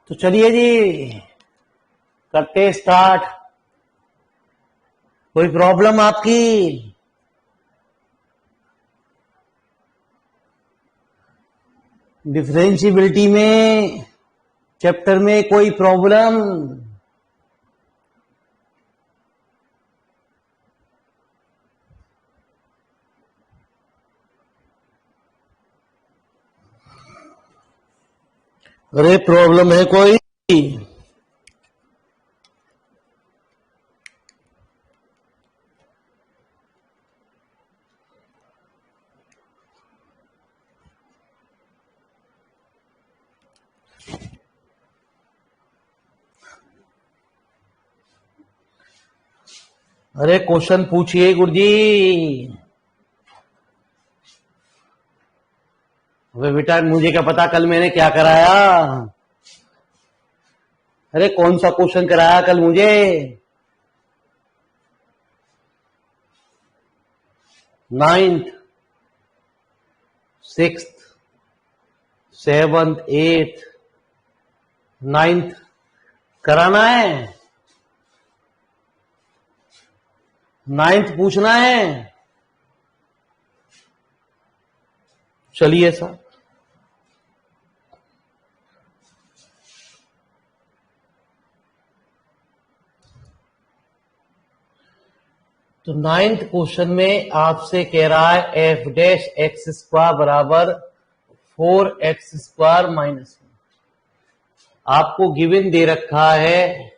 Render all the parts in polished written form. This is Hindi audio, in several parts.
तो चलिए जी करते स्टार्ट। कोई प्रॉब्लम आपकी? डिफरेंशिएबिलिटी में चैप्टर में कोई प्रॉब्लम? अरे प्रॉब्लम है कोई? अरे क्वेश्चन पूछिए गुरुजी। अबे बेटा मुझे क्या पता कल मैंने क्या कराया। अरे कौन सा क्वेश्चन कराया कल मुझे? 9th 6th 7th 8th 9th कराना है। 9th पूछना है। चलिए सर। तो 9th क्वेश्चन में आपसे कह रहा है एफ डैश एक्स स्क्वायर बराबर 4x² माइनस 1। आपको गिवन दे रखा है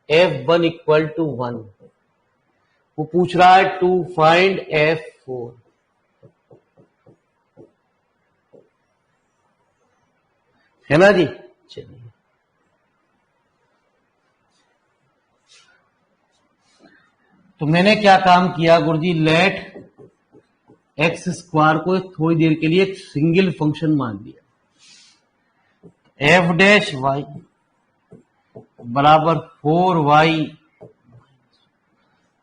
f1 इक्वल टू 1। वो पूछ रहा है टू फाइंड f4। है ना जी? चलिए तो मैंने क्या काम किया गुरुजी, लेट एक्स स्क्वायर को थोड़ी देर के लिए एक सिंगल फंक्शन मान लिया। एफ डैश वाई बराबर 4y।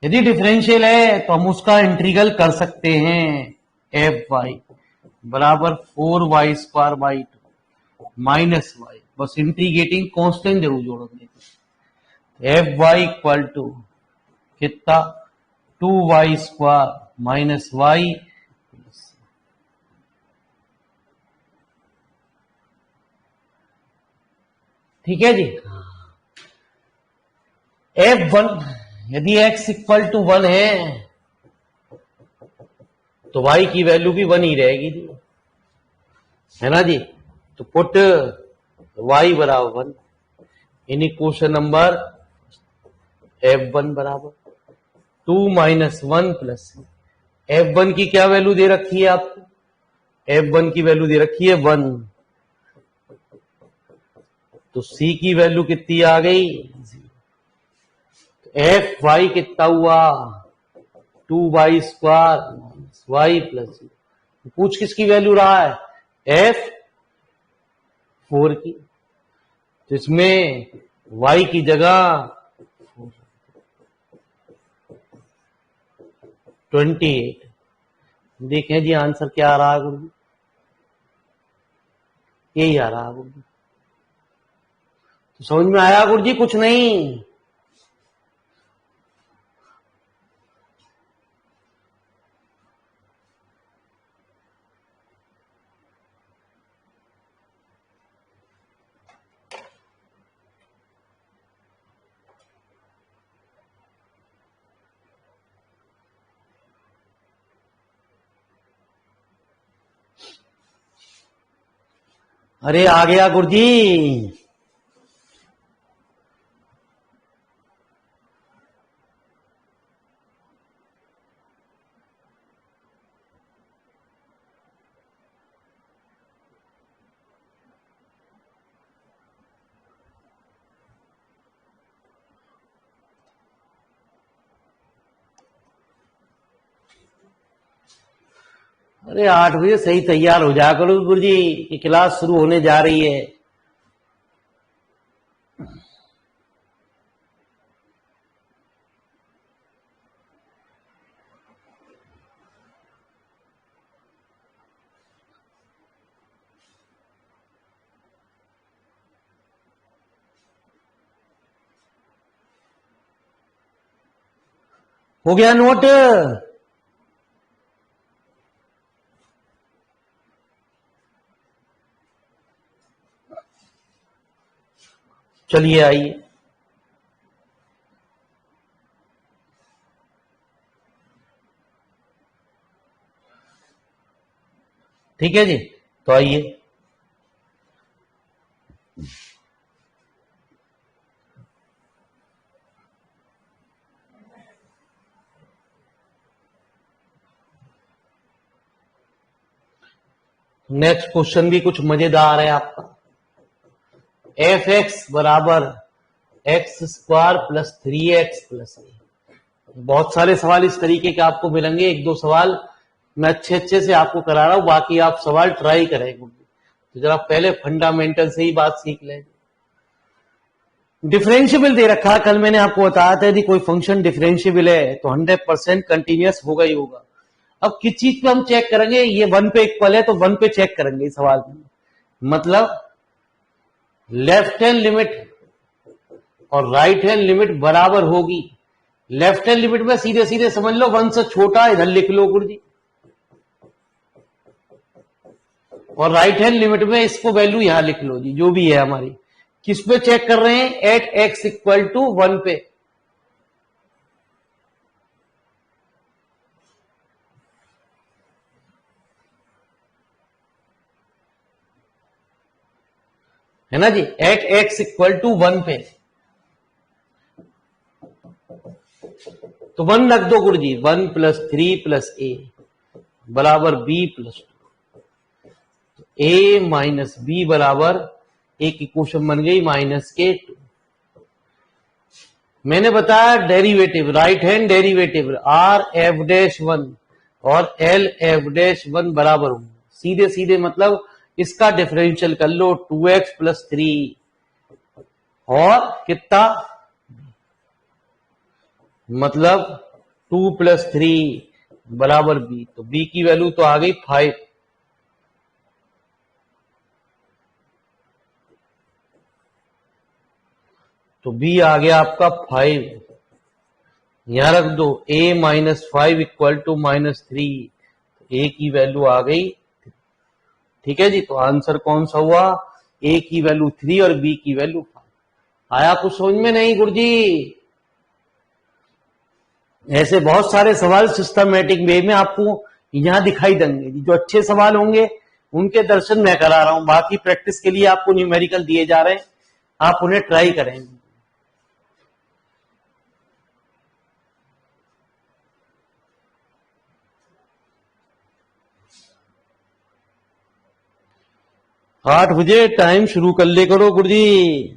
यदि डिफरेंशियल है तो हम उसका इंटीग्रल कर सकते हैं। एफ वाई बराबर 4y² बाई 2 माइनस वाई, बस इंटीग्रेटिंग कांस्टेंट जरूर जोड़ेंगे। एफ वाई इक्वल टू कितना? 2y² minus Y. ठीक है जी। f1 यदि x इक्वल टू 1 है तो y की वैल्यू भी 1 ही रहेगी जी, है ना जी? तो पुट y बराबर 1 इन इक्वेशन नंबर f1 बराबर 2 माइनस 1 प्लस f1 की क्या वैल्यू दे रखी है आपको? f1 की वैल्यू दे रखी है 1। तो c की वैल्यू कितनी आ गई? एफ वाई कितना हुआ? 2y² minus Y plus. पूछ किसकी वैल्यू रहा है? f4 की। तो इसमें y की जगह 28। देखें जी आंसर क्या आ रहा है गुरु जी? यही आ रहा है गुरु जी। तो समझ में आया गुरु जी? कुछ नहीं। अरे आ गया गुरु जी। अरे 8 बजे सही तैयार हो जा करो गुरु जी की क्लास शुरू होने जा रही है। हो गया नोट? चलिए आइए, ठीक है जी। तो आइए, नेक्स्ट क्वेश्चन भी कुछ मजेदार है आपका। एफ एक्स बराबर X square plus 3x plus A. बहुत सारे सवाल इस तरीके के आपको मिलेंगे, एक दो सवाल मैं अच्छे से आपको करा रहा हूं, बाकी आप सवाल ट्राई करेंगे। तो जरा पहले फंडामेंटल से ही बात सीख लें। डिफरेंशियबल दे रखा, कल मैंने आपको बताया था यदि कोई फंक्शन डिफरेंशियबल है तो 100% कंटिन्यूअस होगा ही होगा। अब किस चीज पे हम चेक करेंगे? ये 1 पे इक्वल है तो 1 पे चेक करेंगे इस सवाल में। मतलब लेफ्ट हैंड लिमिट और राइट हैंड लिमिट बराबर होगी। लेफ्ट हैंड लिमिट में सीधे सीधे समझ लो 1 से छोटा इधर लिख लो गुरु जी, और राइट हैंड लिमिट में इसको वैल्यू यहां लिख लो जी, जो भी है हमारी। किस पे चेक कर रहे हैं? एट एक्स इक्वल टू 1 पे। है ना जी, एट एक्स इक्वल टू 1 पे। तो 1 रख दो गुरु जी, 1 प्लस 3 प्लस ए बराबर बी प्लस 2। ए माइनस बी बराबर एक इक्वेशन बन गई माइनस के 2। मैंने बताया derivative, right hand derivative R F dash 1 और एल एफ डैश 1 बराबर होंगे। सीधे सीधे मतलब इसका डिफरेंशियल कर लो 2x प्लस 3 और कितना, मतलब 2 प्लस 3 बराबर b। तो b की वैल्यू तो आ गई 5। तो b आ गया आपका 5। यहां रख दो a minus 5 equal to minus 3। a की वैल्यू आ गई, ठीक है जी। तो आंसर कौन सा हुआ? a की वैल्यू 3 और b की वैल्यू 5। आया कुछ समझ में नहीं गुरुजी? ऐसे बहुत सारे सवाल सिस्टमैटिक वे में आपको यहां दिखाई देंगे। जो अच्छे सवाल होंगे उनके दर्शन मैं करा रहा हूं, बाकी प्रैक्टिस के लिए आपको न्यूमेरिकल दिए जा रहे हैं, आप उन्हें ट्राई करेंगे। आठ बजे टाइम शुरू कर ले करो गुरुजी।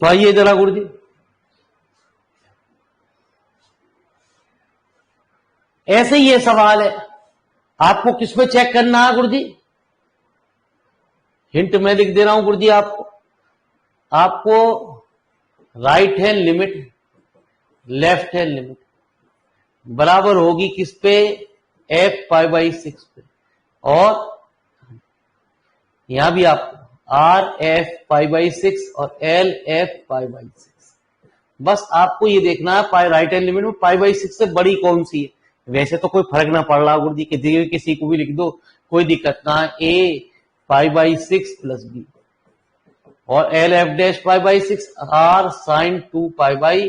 तो आइए जरा गुरुजी, ऐसे ही ये सवाल है, आपको किस पे चेक करना है गुरुजी? हिंट मैं लिख दे रहा हूं गुरुजी आपको। आपको right hand limit left hand limit बराबर होगी किस पे? एफ 5/6 पे। और यहां भी आपको आर एफ 5/6 और एल एफ 5/6। बस आपको ये देखना है राइट हैंड लिमिट में 5/6 से बड़ी कौन सी है। वैसे तो कोई फर्क ना पड़ रहा गुरुजी, किसी को भी लिख दो, कोई दिक्कत ना है। ए 5/6 प्लस बी और L F dash 5/6 R sine 2 5/6,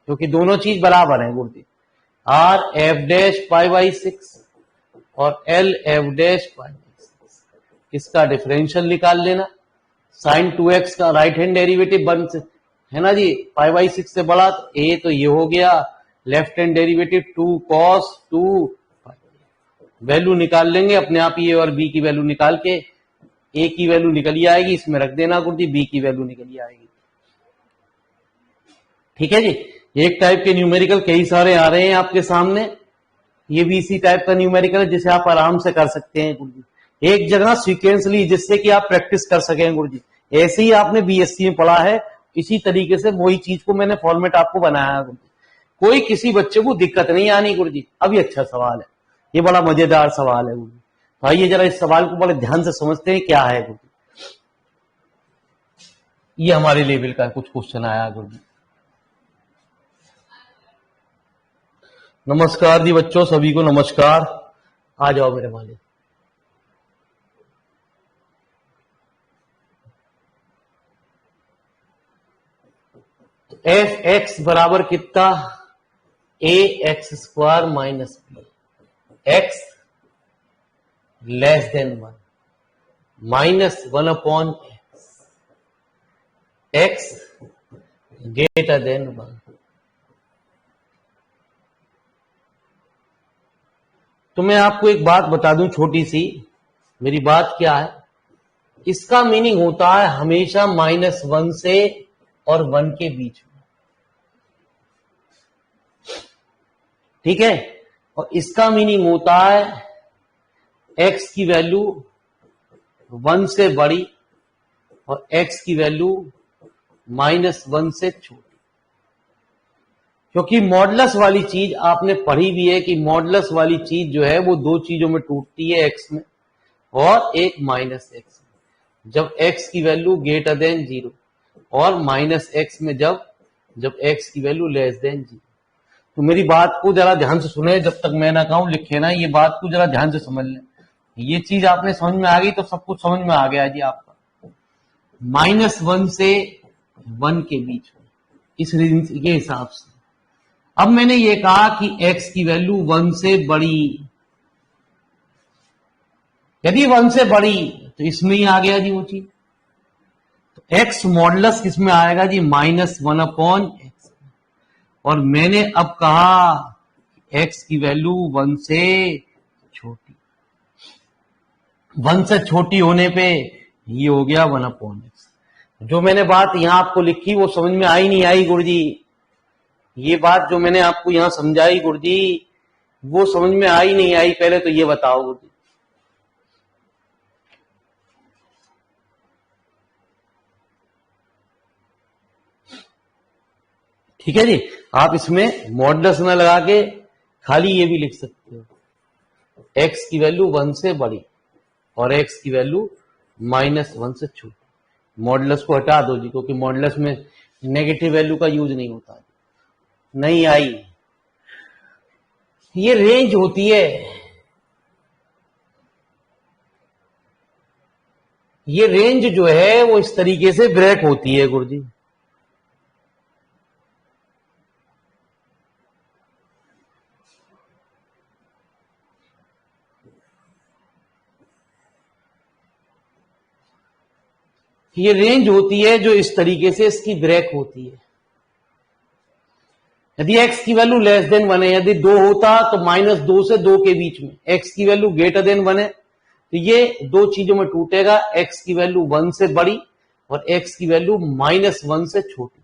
क्योंकि दोनों चीज बराबर है गुरुजी। आर एफ डैश 5/6 और एल एफ डैश 5/6, इसका डिफरेंशियल निकाल लेना। साइन 2x का राइट हैंड डेरिवेटिव 1 से है ना जी, 5/6 से बड़ा, तो ए तो ये हो गया। Left hand derivative 2 cos 2, value निकाल लेंगे अपने आप। ए और बी की वैल्यू निकाल के ए की वैल्यू निकली आएगी, इसमें रख देना गुरुजी, बी की वैल्यू निकली आएगी। ठीक है जी। एक टाइप के न्यूमेरिकल कई सारे आ रहे हैं आपके सामने, ये भी इसी टाइप का न्यूमेरिकल है जिसे आप आराम से कर सकते हैं गुरु जी, एक जगह सीक्वेंसली, जिससे कि आप प्रैक्टिस कर सकें गुरु जी। ऐसे ही आपने बीएससी में पढ़ा है, इसी तरीके से वही चीज को मैंने फॉर्मेट आपको बनाया है गुरु जी। कोई किसी बच्चे को दिक्कत नहीं आनी गुरु जी। अब ये अच्छा सवाल है, ये बड़ा मजेदार सवाल है गुरु जी। तो आइए जरा इस सवाल को बड़े ध्यान से समझते हैं क्या है गुरु जी। ये हमारे लेवल का कुछ क्वेश्चन आया गुरु जी। नमस्कार जी बच्चों, सभी को नमस्कार। आ जाओ मेरे वाले। एफ एक्स बराबर कितना, A X square minus B, X less than 1 minus 1 upon X greater than 1। तो मैं आपको एक बात बता दूं छोटी सी, मेरी बात क्या है, इसका मीनिंग होता है हमेशा -1 से और 1 के बीच में, ठीक है। और इसका मीनिंग होता है x की वैल्यू 1 से बड़ी और x की वैल्यू -1 से छोटी। क्योंकि मॉडुलस वाली चीज आपने पढ़ी भी है कि मॉडुलस वाली चीज जो है वो दो चीजों में टूटती है, x में और एक -x में। जब x की वैल्यू ग्रेटर देन 0 और -x में जब x की वैल्यू लेस देन 0। तो मेरी बात को जरा ध्यान से सुने, जब तक मैं ना कहूं लिखे ना, ये बात को जरा ध्यान से समझ लें। ये चीज आपने समझ में आ गई तो सब कुछ समझ में आ गया जी आपका। -1 से 1 के बीच में, इस रेंज के हिसाब से। अब मैंने ये कहा कि x की वैल्यू 1 से बड़ी, यदि 1 से बड़ी तो इसमें ही आ गया जी वो चीज। तो x मॉडुलस किस में आएगा जी, -1 अपॉन x। और मैंने अब कहा x की वैल्यू 1 से छोटी, 1 से छोटी होने पे ये हो गया 1 अपॉन x। जो मैंने बात यहां आपको लिखी वो समझ में आई नहीं आई गुरुजी? ये बात जो मैंने आपको यहां समझाई गुरुजी, वो समझ में आई नहीं आई? पहले तो ये बताओ गुरुजी। ठीक है जी, आप इसमें मॉडुलस न लगा के खाली ये भी लिख सकते हो, x की वैल्यू 1 से बड़ी और x की वैल्यू -1 से छोटी। मॉडुलस को हटा दो जी, क्योंकि मॉडुलस में नेगेटिव वैल्यू का यूज नहीं होता। नहीं आई, ये रेंज होती है, ये रेंज जो है वो इस तरीके से ब्रेक होती है गुरुजी। ये रेंज होती है जो इस तरीके से इसकी ब्रेक होती है। यदि x की वैल्यू लेस देन 1 है, यदि 2 होता तो -2 से 2 के बीच में, x की वैल्यू ग्रेटर देन 1 है तो ये दो चीजों में टूटेगा, x की वैल्यू 1 से बड़ी और x की वैल्यू -1 से छोटी।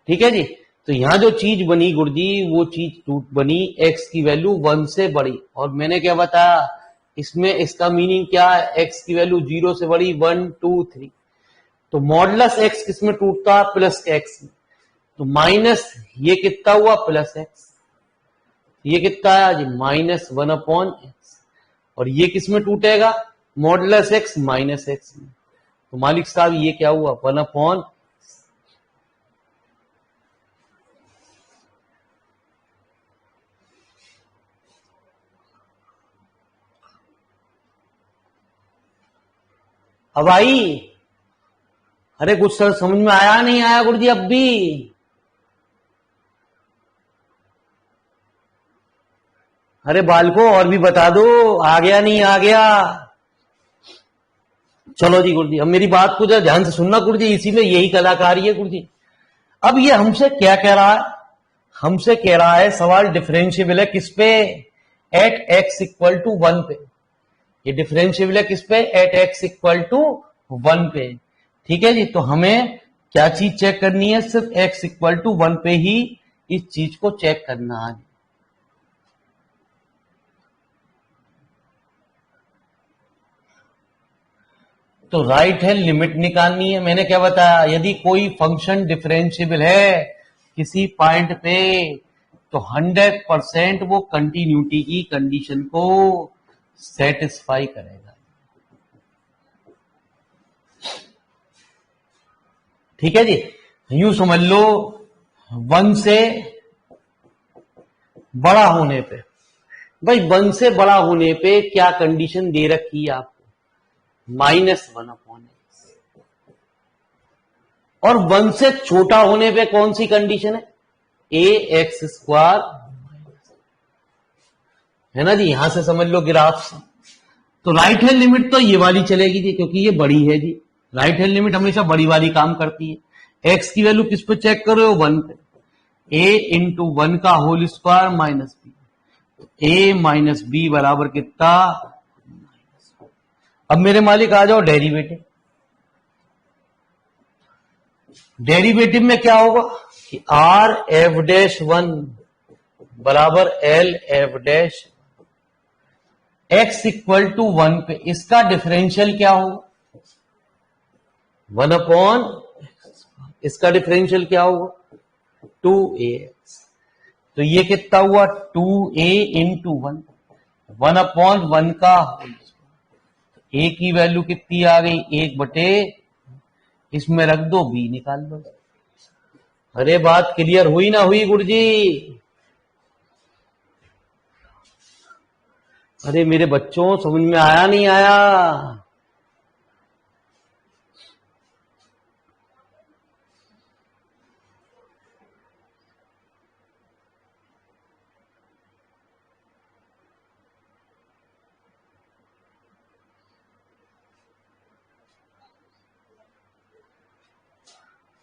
ठीक है जी, तो यहां जो चीज बनी गुरुजी, वो चीज टूट बनी x की वैल्यू 1 से बड़ी। और मैंने क्या बताया इसमें, इसका मीनिंग क्या है, x की वैल्यू 0 से बड़ी 1 2 3। तो मॉडुलस x किस में टूटता, प्लस x में। तो माइनस ये कितना हुआ, प्लस x, ये कितना आया जी, -1 अपॉन x। और ये किस में टूटेगा, मॉडुलस x माइनस x में। तो मालिक साहब ये क्या हुआ, 1 अपॉन। अब आई? अरे कुछ सर समझ में आया नहीं आया गुरुजी अब भी? अरे बालको और भी बता दो, आ गया नहीं आ गया? चलो जी गुरुजी, अब मेरी बात को जरा ध्यान से सुनना गुरुजी, इसी में यही कलाकारी है गुरुजी। अब ये हमसे क्या कह रहा है, हमसे कह रहा है सवाल डिफरेंशिएबल है किस पे, एट x इक्वल टू 1 पे। ये डिफरेंशिएबल है किस पे, एट x इक्वल टू 1 पे। ठीक है जी, तो हमें क्या चीज चेक करनी है, सिर्फ x इक्वल टू 1 पे ही इस चीज को चेक करना है। तो राइट हैंड लिमिट निकालनी है। मैंने क्या बताया, यदि कोई फंक्शन डिफरेंशिएबल है किसी पॉइंट पे तो 100% वो कंटिन्यूटी की कंडीशन को सेटिस्फाई करेगा। ठीक है जी, यूं समझ लो 1 से बड़ा होने पे, भाई 1 से बड़ा होने पे क्या कंडीशन दे रखी है आपको, -1/x। और 1 से छोटा होने पे कौन सी कंडीशन है, ax², है ना जी। यहां से समझ लो ग्राफ से। तो राइट हैंड लिमिट तो ये वाली चलेगी जी, क्योंकि ये बड़ी है जी। राइट हैंड लिमिट हमेशा बड़ी वाली काम करती है। एक्स की वैल्यू किस पे चेक कर रहे हो, 1 पे। a×1 का whole square minus B, a minus B बराबर कितना। अब मेरे मालिक आ जाओ डेरिवेटिव। डेरिवेटिव में क्या होगा कि r(f'1) बराबर l(f') x इक्वल टू 1 पे इसका डिफरेंशियल क्या होगा, 1/x। इसका डिफरेंशियल क्या होगा, 2ax। तो ये कितना हुआ, 2a इंटू 1, 1/1 का होल स्क्वायर। a की वैल्यू कितनी आ गई, 1/, इसमें रख दो, b निकाल दो। अरे बात क्लियर हुई ना हुई गुरुजी। अरे मेरे बच्चों समझ में आया नहीं आया।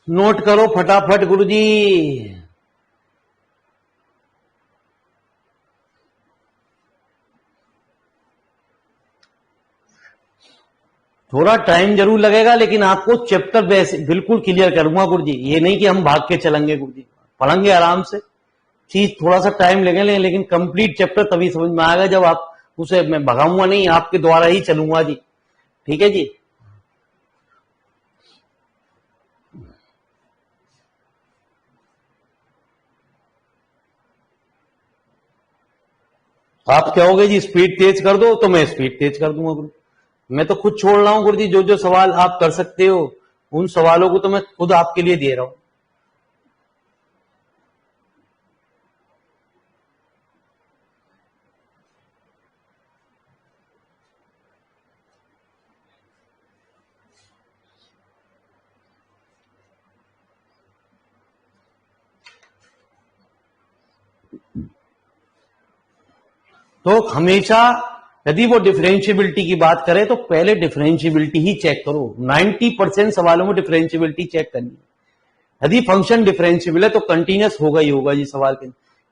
नोट करो फटाफट गुरुजी। थोड़ा टाइम जरूर लगेगा, लेकिन आपको चैप्टर बिल्कुल क्लियर करूंगा गुरुजी। ये नहीं कि हम भाग के चलेंगे गुरुजी, पढ़ेंगे आराम से। चीज थोड़ा सा टाइम लगेगा, लेकिन कंप्लीट चैप्टर तभी समझ में आएगा जब आप उसे, मैं भगाऊंगा नहीं, आपके द्वारा ही चलूंगा जी। ठीक है जी। आप कहोगे जी स्पीड तेज कर दो, तो मैं स्पीड तेज कर दूंगा गुरु। मैं तो खुद छोड़ रहा हूं गुरु जी, जो जो सवाल आप कर सकते हो उन सवालों को तो मैं खुद आपके लिए दे रहा हूं। तो हमेशा यदि वो डिफरेंशियबिलिटी की बात करें तो पहले डिफरेंशियबिलिटी ही चेक करो। 90% सवालों में डिफरेंशियबिलिटी चेक करनी है। यदि फंक्शन डिफरेंशियबल है तो कंटिन्यूअस होगा ही होगा जी। सवाल के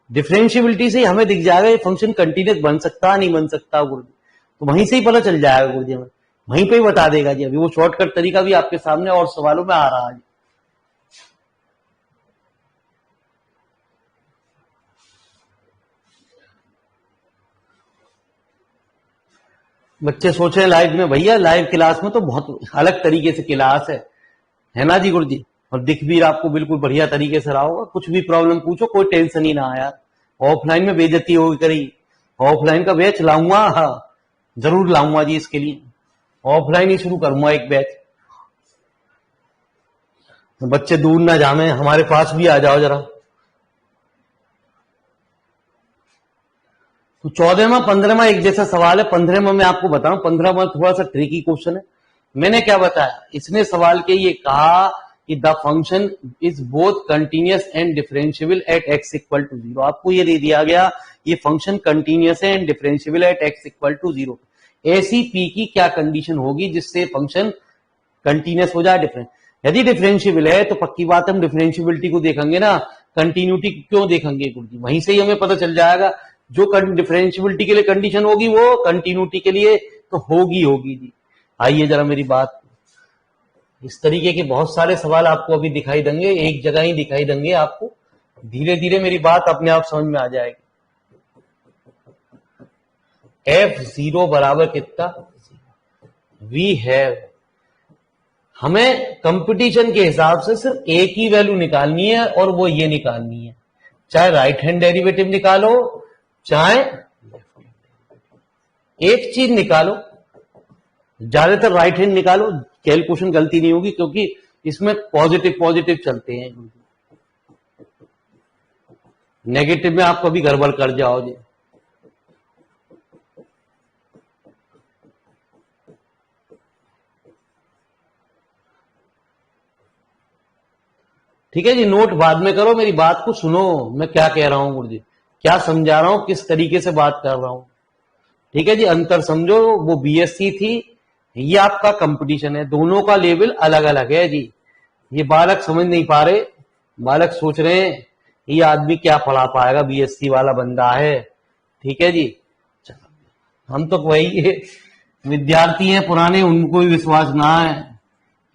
डिफरेंशियबिलिटी से हमें दिख जाएगा ये फंक्शन कंटिन्यूअस बन सकता नहीं बन सकता गुरु जी। तो वहीं से ही पता चल जाएगा गुरु जी, हमें वहीं पे ही बता देगा जी। अभी वो शॉर्टकट तरीका भी आपके सामने और सवालों में आ रहा है। बच्चे सोच रहे हैं लाइव में, भैया लाइव क्लास में तो बहुत अलग तरीके से क्लास है ना जी गुरु जी। और दिख भी आपको बिल्कुल बढ़िया तरीके से रहा होगा। कुछ भी प्रॉब्लम पूछो, कोई टेंशन ही ना आया। ऑफलाइन में बेइज्जती होगी करी, ऑफलाइन का बैच लाऊंगा, हाँ जरूर लाऊंगा जी। इसके लिए ऑफलाइन ही शुरू करूंगा एक बैच। बच्चे दूर ना जामे, हमारे पास भी आ जाओ जरा। तो 14वां 15वां एक जैसा सवाल है। 15वां मैं आपको बताऊं, 15वां थोड़ा सा ट्रिकी क्वेश्चन है। मैंने क्या बताया, इसने सवाल के ये कहा कि the function is both continuous and differentiable at x equal to 0। आपको ये दे दिया गया ये फंक्शन कंटिन्यूअस है and differentiable at x equal to 0। ऐसी p की क्या कंडीशन होगी जिससे फंक्शन कंटिन्यूअस हो जाए, डिफरेंस। यदि डिफरेंशियबल है तो पक्की बात हम डिफरेंशियबिलिटी को देखेंगे ना, कंटिन्यूटी क्यों देखेंगे गुरुजी, वहीं से ही हमें पता चल जाएगा। जो डिफरेंशियबिलिटी के लिए कंडीशन होगी वो कंटिन्यूटी के लिए तो होगी जी। आइए जरा मेरी बात, इस तरीके के बहुत सारे सवाल आपको अभी दिखाई देंगे, एक जगह ही दिखाई देंगे आपको। धीरे धीरे मेरी बात अपने आप समझ में आ जाएगी। f0 बराबर कितना, वी हैव हमें कंपटीशन के हिसाब से सिर्फ एक ही वैल्यू निकालनी है और वो ये निकालनी है, चाहे राइट हैंड डेरिवेटिव निकालो चाहे एक चीज निकालो, ज्यादातर राइट हैंड निकालो, कैलकुलेशन गलती नहीं होगी क्योंकि इसमें पॉजिटिव पॉजिटिव चलते हैं, नेगेटिव में आप कभी गड़बड़ कर जाओगे। ठीक है जी, नोट बाद में करो, मेरी बात को सुनो, मैं क्या कह रहा हूं गुरुजी, क्या समझा रहा हूं, किस तरीके से बात कर रहा हूं। ठीक है जी, अंतर समझो, वो बीएससी थी, ये आपका कंपटीशन है, दोनों का लेवल अलग अलग है जी। ये बालक समझ नहीं पा रहे, बालक सोच रहे हैं ये आदमी क्या पढ़ा पाएगा, बीएससी वाला बंदा है। ठीक है जी, चलो हम तो वही विद्यार्थी हैं पुराने, उनको भी विश्वास ना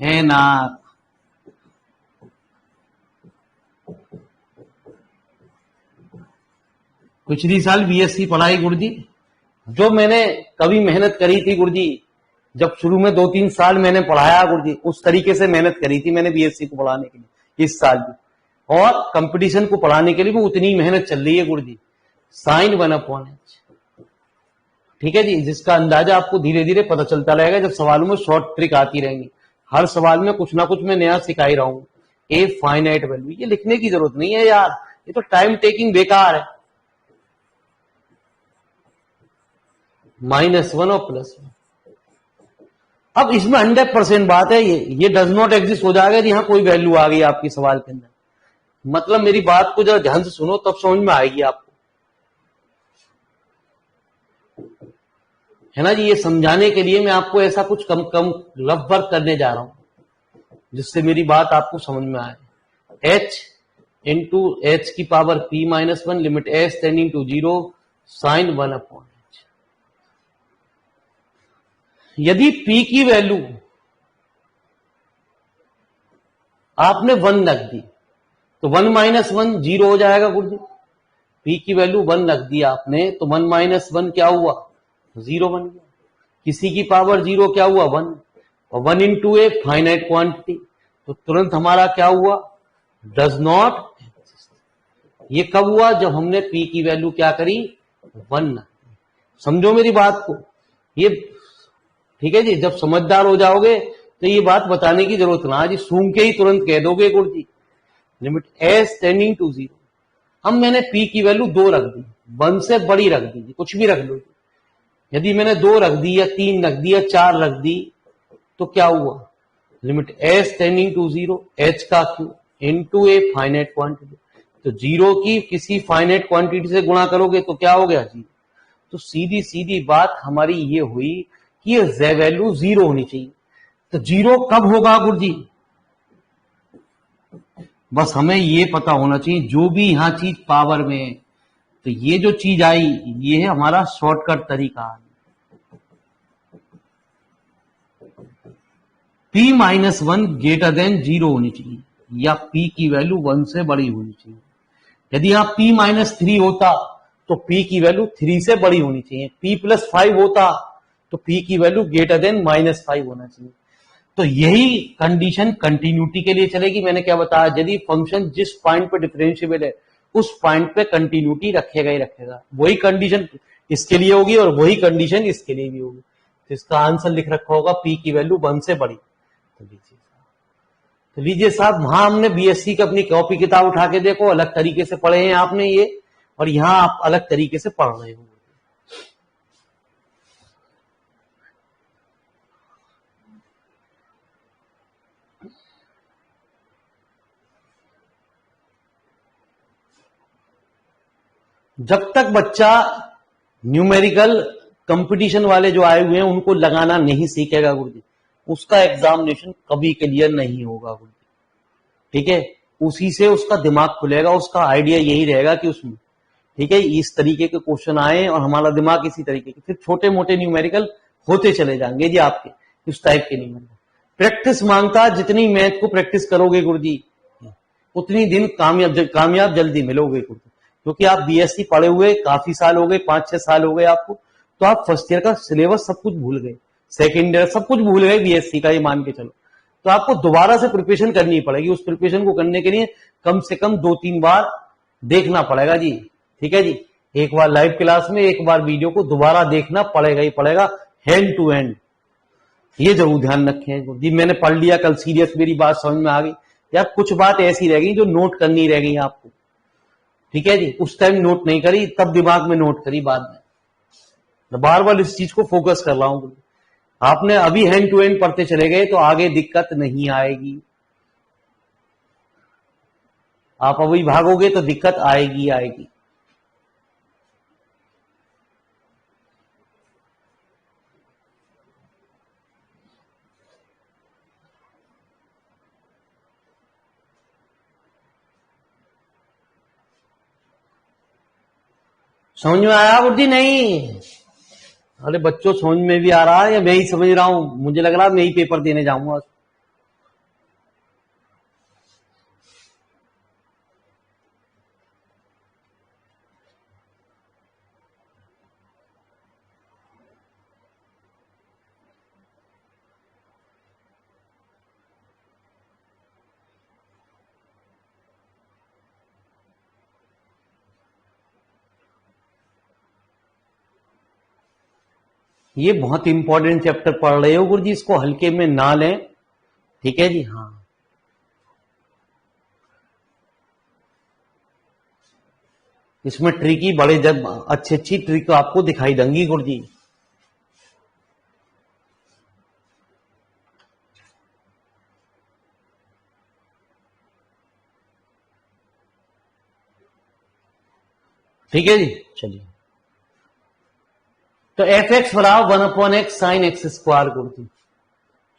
है ना। पिछली साल बीएससी पढ़ाई गुरुजी, जो मैंने कभी मेहनत करी थी गुरुजी, जब शुरू में 2-3 साल मैंने पढ़ाया गुरुजी, उस तरीके से मेहनत करी थी मैंने बीएससी को पढ़ाने के लिए इस साल भी, और कंपटीशन को पढ़ाने के लिए भी उतनी मेहनत चल रही है गुरुजी। साइन 1/h, ठीक है जी, जिसका अंदाजा आपको धीरे धीरे पता चलता रहेगा जब सवालों में शॉर्ट ट्रिक आती रहेंगी। हर सवाल में कुछ ना कुछ मैं नया सिखा ही रहा हूं। ए फाइनाइट वैल्यू, ये लिखने की जरूरत नहीं है यार, ये तो टाइम टेकिंग बेकार है। -1 और +1, अब इसमें 100% बात है, ये डज नॉट एग्जिस्ट हो जाएगा जी। हाँ, कोई वैल्यू आ गई आपकी सवाल के अंदर, मतलब मेरी बात को जरा ध्यान से सुनो तब समझ में आएगी आपको, है ना जी। ये समझाने के लिए मैं आपको ऐसा कुछ कम कम रफ वर्क करने जा रहा हूं जिससे मेरी बात आपको समझ में आए। h इंटू h की power p-1 limit s tending to 0 sine 1/h। यदि p की वैल्यू आपने 1 रख दी तो 1 - 1 0 हो जाएगा गुरुजी। p की वैल्यू 1 रख दी आपने तो 1 - 1 क्या हुआ, 0 बन गया। किसी की पावर 0 क्या हुआ, 1, और 1 इंटू ए फाइनाइट क्वांटिटी, तो तुरंत हमारा क्या हुआ, डज नॉट एग्जिस्ट। ये कब हुआ, जब हमने p की वैल्यू क्या करी, 1। समझो मेरी बात को, ये ठीक है जी। जब समझदार हो जाओगे तो ये बात बताने की जरूरत ना जी, सूंघ के ही तुरंत कह दोगे गुरुजी। लिमिट s टेंडिंग टू 0, हम मैंने p की वैल्यू 2 रख दी, 1 से बड़ी रख दी, कुछ भी रख लो। यदि मैंने 2 रख दी या 3 रख दी या 4 रख दी तो क्या हुआ, limit s tending to 0, h का cube into a finite quantity, तो 0 की किसी फाइनाइट क्वांटिटी से गुणा करोगे तो क्या हो गया जी। तो सीधी सीधी बात हमारी ये हुई कि ये z वैल्यू 0 होनी चाहिए। तो 0 कब होगा गुरुजी, बस हमें ये पता होना चाहिए, जो भी यहां चीज पावर में है, तो ये जो चीज आई ये है हमारा शॉर्टकट तरीका। p-1 ग्रेटर देन 0 होनी चाहिए, या p की वैल्यू 1 से बड़ी होनी चाहिए। यदि यहां p-3 होता तो p की वैल्यू 3 से बड़ी होनी चाहिए। p+5 होता तो p की वैल्यू ग्रेटर देन -5 होना चाहिए। तो यही कंडीशन कंटिन्यूटी के लिए चलेगी। मैंने क्या बताया, यदि फंक्शन जिस पॉइंट पे डिफरेंशिएबल है उस पॉइंट पे कंटिन्यूटी रखेगा ही रखेगा। वही कंडीशन इसके लिए होगी और वही कंडीशन इसके लिए भी होगी। तो इसका आंसर लिख रखा होगा p की वैल्यू 1 से बड़ी। तो लीजिए साहब, वहां हमने बीएससी की अपनी कॉपी किताब उठा के देखो, अलग तरीके से पढ़े हैं आपने ये, और यहां आप अलग तरीके से पढ़ रहे हो। जब तक बच्चा न्यूमेरिकल कंपटीशन वाले जो आए हुए हैं उनको लगाना नहीं सीखेगा गुरुजी, उसका एग्जामिनेशन कभी क्लियर नहीं होगा गुरुजी। ठीक है, उसी से उसका दिमाग खुलेगा, उसका आइडिया यही रहेगा कि उसमें ठीक है इस तरीके के क्वेश्चन आए और हमारा दिमाग इसी तरीके के, फिर छोटे मोटे न्यूमेरिकल होते चले जाएंगे जी आपके, इस टाइप के न्यूमेरिकल। प्रैक्टिस मांगता, जितनी मैथ को प्रैक्टिस करोगे गुरुजी उतनी दिन कामयाब जल्दी मिलोगे गुरुजी। क्योंकि आप बीएससी पढ़े हुए काफी साल हो गए, 5-6 साल हो गए आपको, तो आप फर्स्ट ईयर का सिलेबस सब कुछ भूल गए, सेकेंड ईयर सब कुछ भूल गए बीएससी का, ये मान के चलो। तो आपको दोबारा से प्रिपरेशन करनी पड़ेगी। उस प्रिपरेशन को करने के लिए कम से कम 2-3 बार देखना पड़ेगा जी। ठीक है जी, एक बार लाइव क्लास में, एक बार वीडियो को दोबारा देखना पड़ेगा ही पड़ेगा, हैंड टू हैंड। ये जरूर ध्यान रखें जी। मैंने पढ़ लिया कल, सीरियस मेरी बात समझ में आ गई, या कुछ बात ऐसी रह गई जो नोट करनी रह गई आपको। ठीक है जी, उस टाइम नोट नहीं करी, तब दिमाग में नोट करी बाद में। बार बार इस चीज को फोकस कर रहा हूं। आपने अभी हैंड टू हैंड पढ़ते चले गए तो आगे दिक्कत नहीं आएगी। आप अभी भागोगे तो दिक्कत आएगी आएगी। समझ में आया बुद्धि? नहीं, अरे बच्चों समझ में भी आ रहा है या मैं ही समझ रहा हूं? मुझे लग रहा है मैं ही पेपर देने जाऊंगा। ये बहुत इंपॉर्टेंट चैप्टर पढ़ रहे हो गुरुजी, इसको हल्के में ना लें। ठीक है जी, हाँ। इसमें ट्रिक ही बड़े जब अच्छी अच्छी ट्रिक आपको दिखाई देंगी गुरुजी। ठीक है जी, चलिए। तो एफ एक्स बराबर 1/x साइन एक्स स्क्वायर गुरुजी।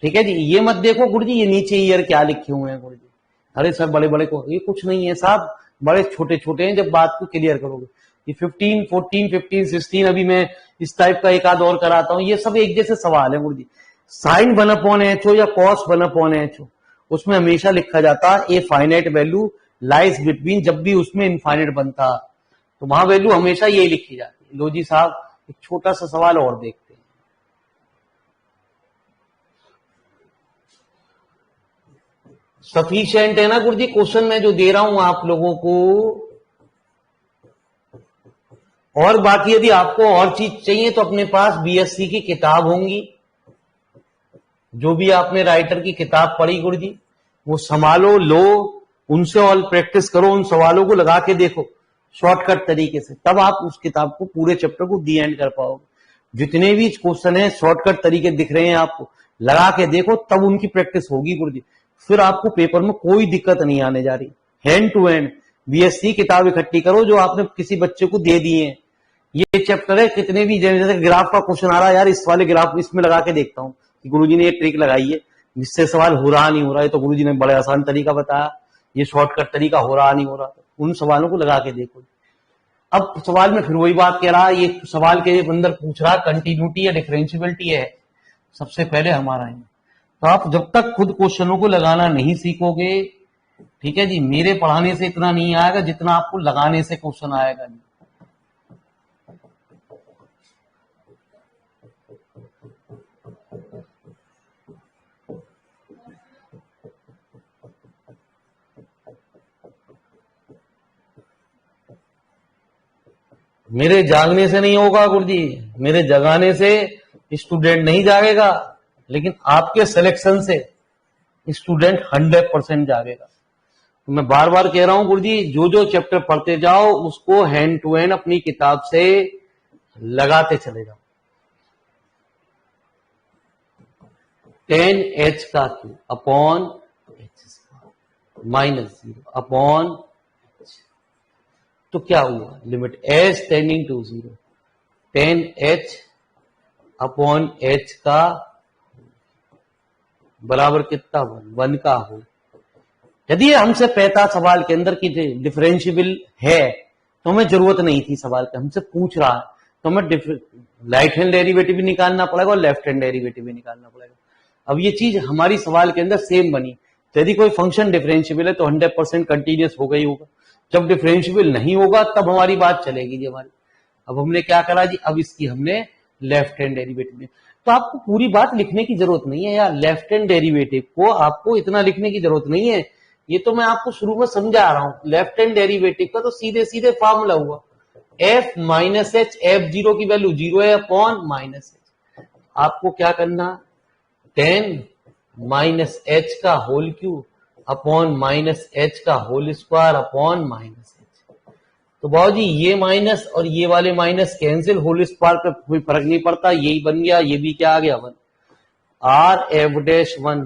ठीक है जी, ये मत देखो गुरुजी ये नीचे ईयर क्या लिखे हुए हैं गुरुजी। अरे सर बड़े बड़े को, ये कुछ नहीं है साहब, बड़े छोटे छोटे हैं। जब बात को क्लियर करोगे, ये 15, 14, 15, 16, अभी मैं इस टाइप का एक आध और कराता हूं। ये सब एक जैसे सवाल है गुरुजी। साइन 1/h हो या कॉस 1/h हो, उसमें हमेशा लिखा जाता a finite value lies between, जब भी उसमें इनफाइनाइट बनता तो वहां वैल्यू हमेशा ये लिखी जाती है। लो जी साहब, एक छोटा सा सवाल और देखते हैं। सफिशिएंट है ना गुरुजी क्वेश्चन में जो दे रहा हूं आप लोगों को? और बाकी यदि आपको और चीज चाहिए तो अपने पास बीएससी की किताब होंगी। जो भी आपने राइटर की किताब पढ़ी गुरुजी, वो संभालो, लो, उनसे और प्रैक्टिस करो, उन सवालों को लगा के देखो शॉर्टकट तरीके से, तब आप उस किताब को पूरे चैप्टर को दी एंड कर पाओगे। जितने भी क्वेश्चन है शॉर्टकट तरीके दिख रहे हैं आपको, लगा के देखो, तब उनकी प्रैक्टिस होगी गुरुजी। फिर आपको पेपर में कोई दिक्कत नहीं आने जा रही। हैंड टू हैंड बीएससी किताब इकट्ठी करो जो आपने किसी बच्चे को दे दिए हैं। ये चैप्टर है, कितने भी जैसे ग्राफ का क्वेश्चन आ रहा है, यार इस वाले ग्राफ इसमें लगा के देखता हूँ कि गुरुजी ने ये ट्रिक लगाई है, जिससे सवाल हो रहा नहीं हो रहा है, तो गुरुजी ने बड़े आसान तरीका बताया, ये शॉर्टकट तरीका हो रहा नहीं हो रहा, उन सवालों को लगा के देखो। अब सवाल में फिर वही बात कह रहा है, ये सवाल के अंदर पूछ रहा कंटिन्यूटी या डिफरेंशियबिलिटी है सबसे पहले हमारा है। तो आप जब तक खुद क्वेश्चनों को लगाना नहीं सीखोगे, ठीक है जी, मेरे पढ़ाने से इतना नहीं आएगा जितना आपको लगाने से क्वेश्चन आएगा नहीं। मेरे जागने से नहीं होगा गुरुजी, मेरे जगाने से स्टूडेंट नहीं जागेगा, लेकिन आपके सिलेक्शन से स्टूडेंट 100% जागेगा। तो मैं बार बार कह रहा हूं गुरुजी, जो जो चैप्टर पढ़ते जाओ उसको हैंड टू हैंड अपनी किताब से लगाते चले जाओ। 10h का cube upon h minus 0 upon, तो क्या हुआ, limit h tending to 0, 10h upon h का बराबर कितना, 1 का हो। यदि हमसे कहता सवाल के अंदर कि डिफरेंशियबल है तो हमें जरूरत नहीं थी सवाल का, हमसे पूछ रहा है तो हमें राइट हैंड डेरिवेटिव भी निकालना पड़ेगा और लेफ्ट हैंड डेरिवेटिव भी निकालना पड़ेगा। अब ये चीज हमारी सवाल के अंदर सेम बनी। तो यदि कोई फंक्शन डिफरेंशियबल है तो 100% कंटिन्यूअस हो गई होगा। जब डिफरेंशियबल नहीं होगा तब हमारी बात चलेगी जी हमारी। अब हमने क्या करा जी, अब इसकी हमने लेफ्ट हैंड डेरिवेटिव, तो आपको पूरी बात लिखने की जरूरत नहीं है यार, लेफ्ट हैंड डेरिवेटिव को आपको इतना लिखने की जरूरत नहीं है। ये तो मैं आपको शुरू में समझा रहा हूं। लेफ्ट हैंड डेरिवेटिव का तो सीधे सीधे फॉर्मूला हुआ F minus H, F zero की वैल्यू जीरो है अपॉन माइनस एच। आपको क्या करना, 10 माइनस एच का whole cube upon minus H का whole square upon minus H. तो बाबू जी ये माइनस और ये वाले माइनस कैंसिल, होल स्क्वायर पे कोई फर्क नहीं पड़ता, यही बन गया, ये भी क्या आ गया 1। आर एफ डैश 1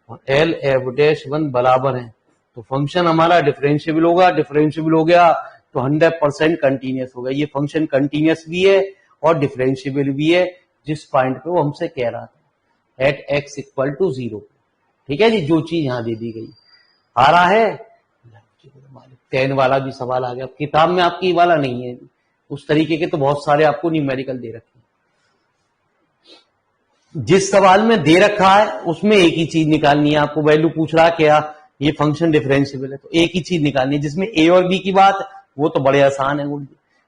और एल एफ डैश 1 बराबर है, तो फंक्शन हमारा डिफरेंशियबल होगा। डिफरेंशियबल हो गया तो 100% कंटीन्यूअस होगा। ये फंक्शन कंटीन्यूअस भी है और डिफरेंशियबल भी है, जिस पॉइंट पे वो हमसे कह रहा था एट एक्स इक्वल टू 0। ठीक है जी, जो चीज यहां दे दी गई आ रहा है। 10 वाला भी सवाल आ गया, किताब में आपकी वाला नहीं है, उस तरीके के तो बहुत सारे आपको न्यूमेरिकल दे रखे हैं। जिस सवाल में दे रखा है उसमें एक ही चीज निकालनी है आपको। वैल्यू पूछ रहा क्या, ये फंक्शन डिफरेंशियबल है, तो एक ही चीज निकालनी है। जिसमें ए और बी की बात है वो तो बड़े आसान है,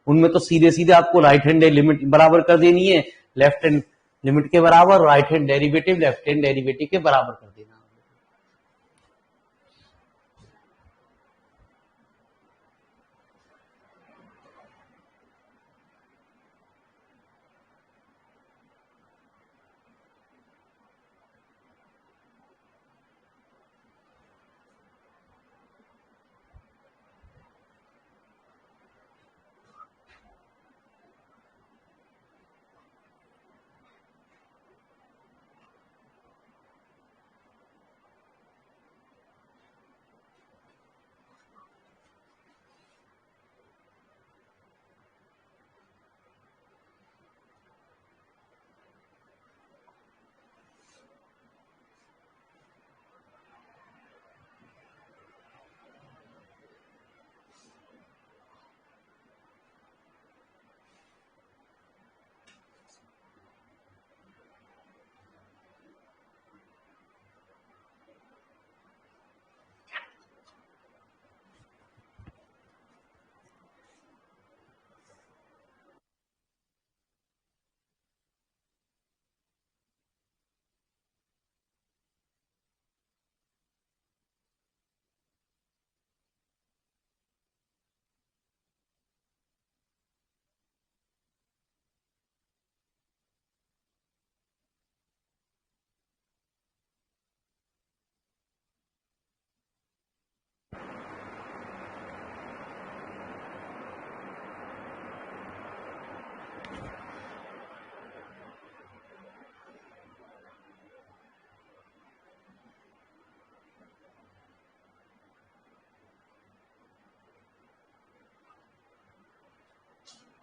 उनमें तो सीधे सीधे आपको राइट हैंड लिमिट बराबर कर देनी है लेफ्ट हैंड लिमिट के बराबर, right hand derivative left hand derivative के बराबर कर देना।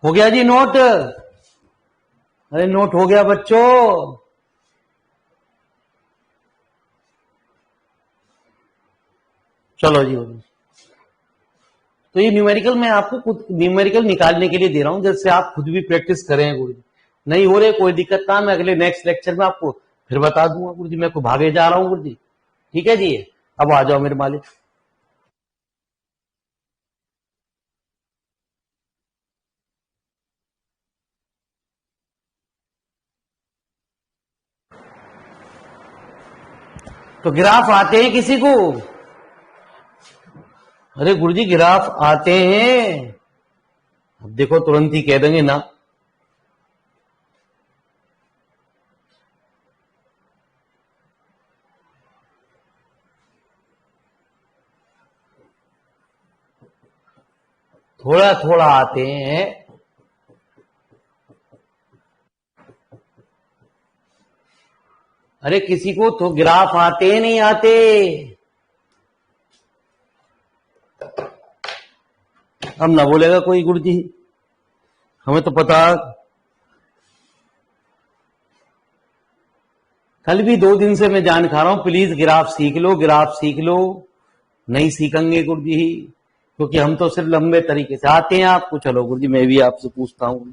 हो गया जी नोट? अरे नोट हो गया बच्चों? चलो जी, हो गया। तो ये न्यूमेरिकल मैं आपको खुद न्यूमेरिकल निकालने के लिए दे रहा हूं, जैसे आप खुद भी प्रैक्टिस करें गुरु जी। नहीं हो रहे कोई दिक्कत ना, मैं अगले नेक्स्ट लेक्चर में आपको फिर बता दूंगा गुरु जी। मैं को भागे जा रहा हूं गुरु जी। ठीक है जी, अब आ जाओ मेरे मालिक। तो ग्राफ आते हैं किसी को? अरे गुरुजी ग्राफ आते हैं, अब देखो तुरंत ही कह देंगे ना। थोड़ा थोड़ा आते हैं। अरे किसी को तो ग्राफ आते हैं, नहीं आते? अब ना बोलेगा कोई गुरुजी, हमें तो पता। कल भी 2 दिन से मैं जान खा रहा हूं, प्लीज ग्राफ सीख लो, ग्राफ सीख लो। नहीं सीखेंगे गुरुजी, क्योंकि हम तो सिर्फ लंबे तरीके से आते हैं आपको। चलो गुरुजी, मैं भी आपसे पूछता हूं।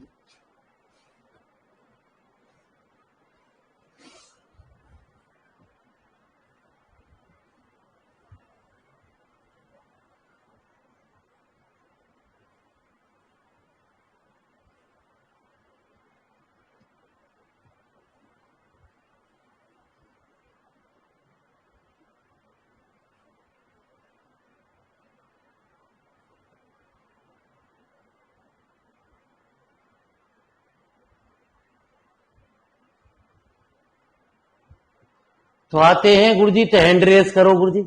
तो आते हैं गुरुजी, तो हैंड रेस करो गुरुजी।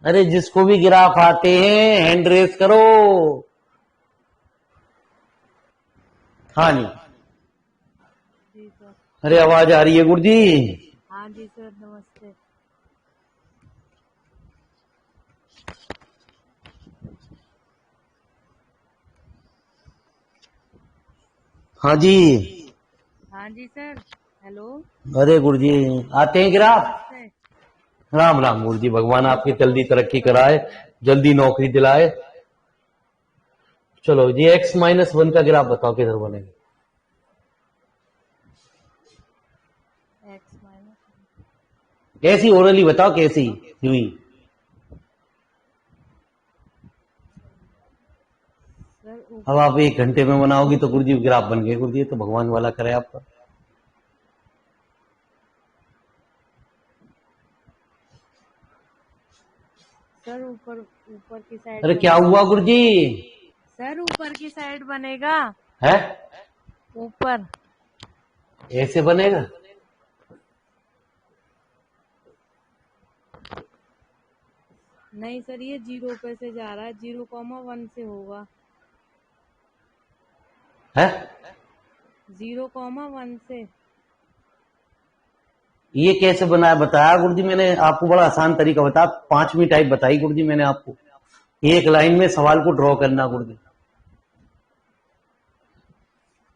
अरे जिसको भी ग्राफ आते हैं हैंड रेस करो। हाँ जी, जी सर। अरे आवाज आ रही है गुरुजी। हाँ जी सर, नमस्ते। हाँ जी, हाँ जी सर, हेलो। अरे गुरुजी आते हैं ग्राफ। नमस्ते। राम राम गुरुजी, भगवान आपकी जल्दी तरक्की कराए, जल्दी नौकरी दिलाए। चलो जी, x-1 का ग्राफ बताओ किधर बनेगा। एक्स माइनस कैसी ओरली बताओ, कैसी हुई। सर अब आप 1 घंटे में बनाओगी तो गुरुजी ग्राफ बन गए गुरुजी, तो भगवान वाला करे आपका। सर ऊपर ऊपर की साइड अरे क्या बनेगा। हुआ गुरुजी? सर ऊपर की साइड बनेगा। है ऊपर। ऐसे बनेगा? नहीं सर, ये 0 पे से जा रहा है, 0,1 से होगा। है 0,1 से। ये कैसे बनाया बताया गुरुजी, मैंने आपको बड़ा आसान तरीका बताया, 5वीं टाइप बताई गुरुजी मैंने आपको। एक लाइन में सवाल को ड्रॉ करना गुरुजी।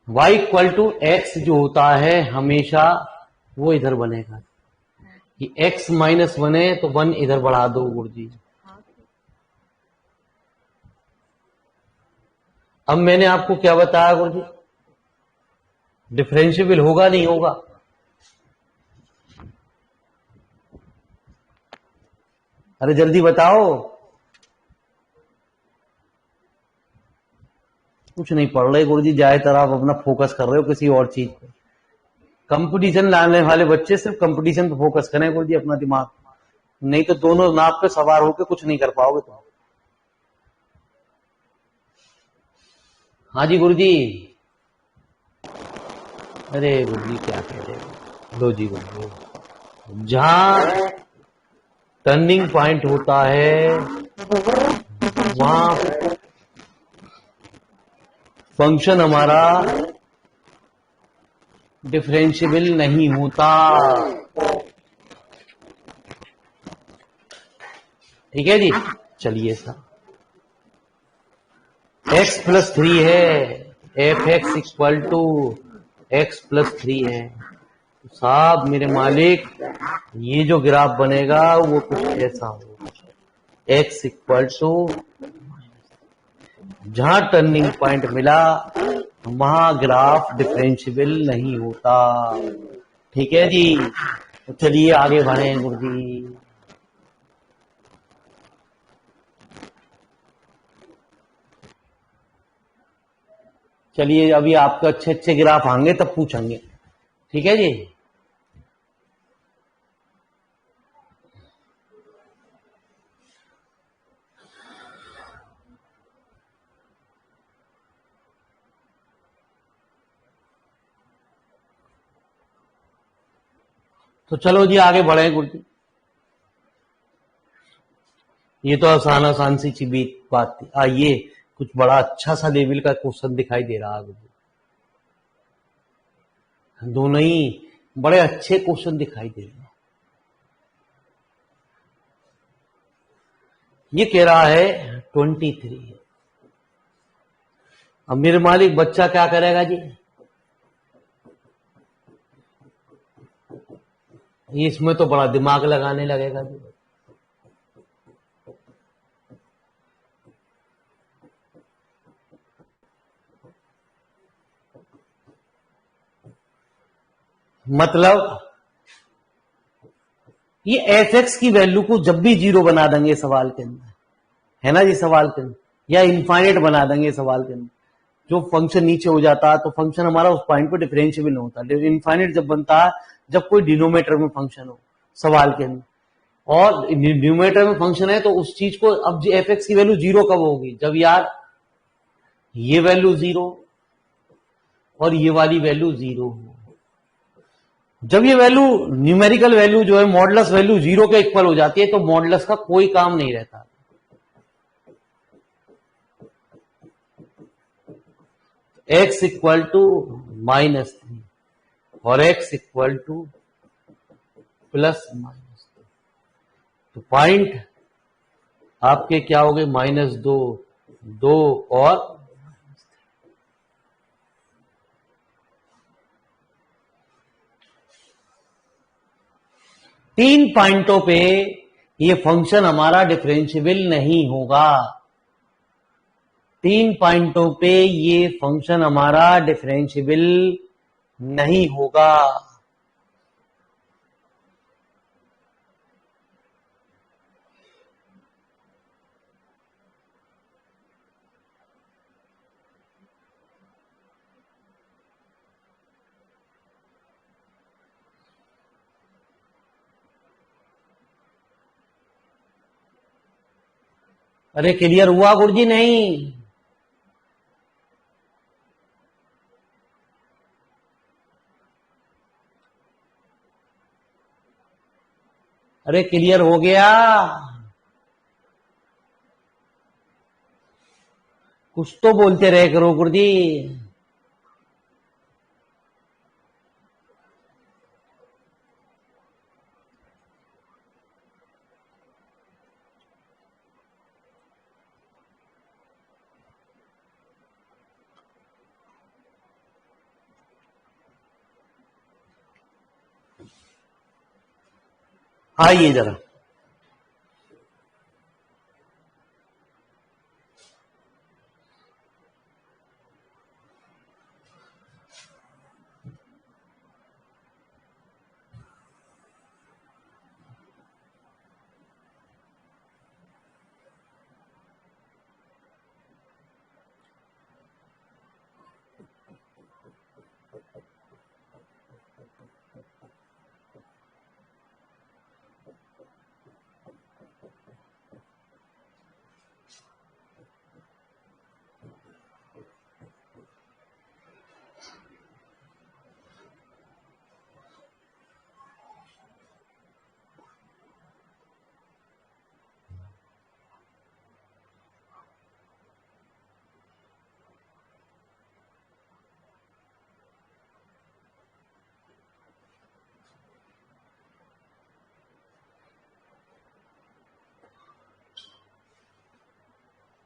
y=x जो होता है हमेशा वो इधर बनेगा। कि x-1 है तो 1 इधर बढ़ा दो गुरुजी। हाँ अब मैंने आपको क्या बताया गुरुजी, डिफरेंशिएबल होगा नहीं होगा? अरे जल्दी बताओ। कुछ नहीं पढ़ रहे गुरुजी, ज्यादातर आप अपना फोकस कर रहे हो किसी और चीज पे। कंपटीशन लाने वाले बच्चे सिर्फ कंपटीशन पे फोकस करें गुरुजी अपना दिमाग, नहीं तो दोनों नाव पे सवार होकर कुछ नहीं कर पाओगे तुम। हाँ जी गुरुजी। अरे गुरुजी क्या कह रहे हो, लो जी गुरुजी, जहां टर्निंग पॉइंट होता है वहां फंक्शन हमारा डिफरेंशिएबल नहीं होता। ठीक है जी, चलिए सर, x+3 है, f(x)=x+3 है। तो साहब मेरे मालिक, ये जो ग्राफ बनेगा वो कुछ ऐसा होगा, x= जहां टर्निंग पॉइंट मिला वहां ग्राफ डिफरेंशिएबल नहीं होता। ठीक है जी, तो चलिए आगे बढ़े गुरुजी। चलिए अभी आपके अच्छे अच्छे ग्राफ आएंगे तब पूछेंगे। ठीक है जी। तो चलो जी आगे बढ़े गुरुजी। ये तो आसान आसान सी बात थी। आइए कुछ बड़ा अच्छा सा लेवल का क्वेश्चन दिखाई दे रहा है गुरुजी। दोनों ही बड़े अच्छे क्वेश्चन दिखाई दे रहे हैं। ये कह रहा है 23। अब मेरे मालिक बच्चा क्या करेगा जी, ये इसमें तो बड़ा दिमाग लगाने लगेगा जी। मतलब ये f(x) की वैल्यू को जब भी 0 बना देंगे सवाल के अंदर, है ना जी, सवाल के अंदर, या इनफाइनाइट बना देंगे सवाल के अंदर, जो फंक्शन नीचे हो जाता है तो फंक्शन हमारा उस पॉइंट पे डिफरेंशिएबल नहीं होता। लेकिन इनफाइनाइट जब बनता है जब कोई डिनोमिनेटर में फंक्शन हो सवाल के अंदर, और न्यूमरेटर में फंक्शन है तो उस चीज को, अब f(x) की वैल्यू 0 कब होगी, जब यार ये वैल्यू 0, और ये वाली वैल्यू 0 हो। जब ये वैल्यू न्यूमेरिकल वैल्यू जो है मॉडुलस वैल्यू 0 के इक्वल हो जाती है तो मॉडुलस का कोई काम नहीं रहता। x इक्वल टू -3 और x इक्वल टू +-3, तो पॉइंट आपके क्या हो गए, -2, 2 और 3 पॉइंटों पे ये फंक्शन हमारा डिफरेंशिएबल नहीं होगा। 3 पॉइंटों पे ये फंक्शन हमारा डिफरेंशिएबल नहीं होगा। अरे क्लियर हुआ गुरुजी? नहीं, अरे क्लियर हो गया? कुछ तो बोलते रहे करो गुरुजी। आइए जरा,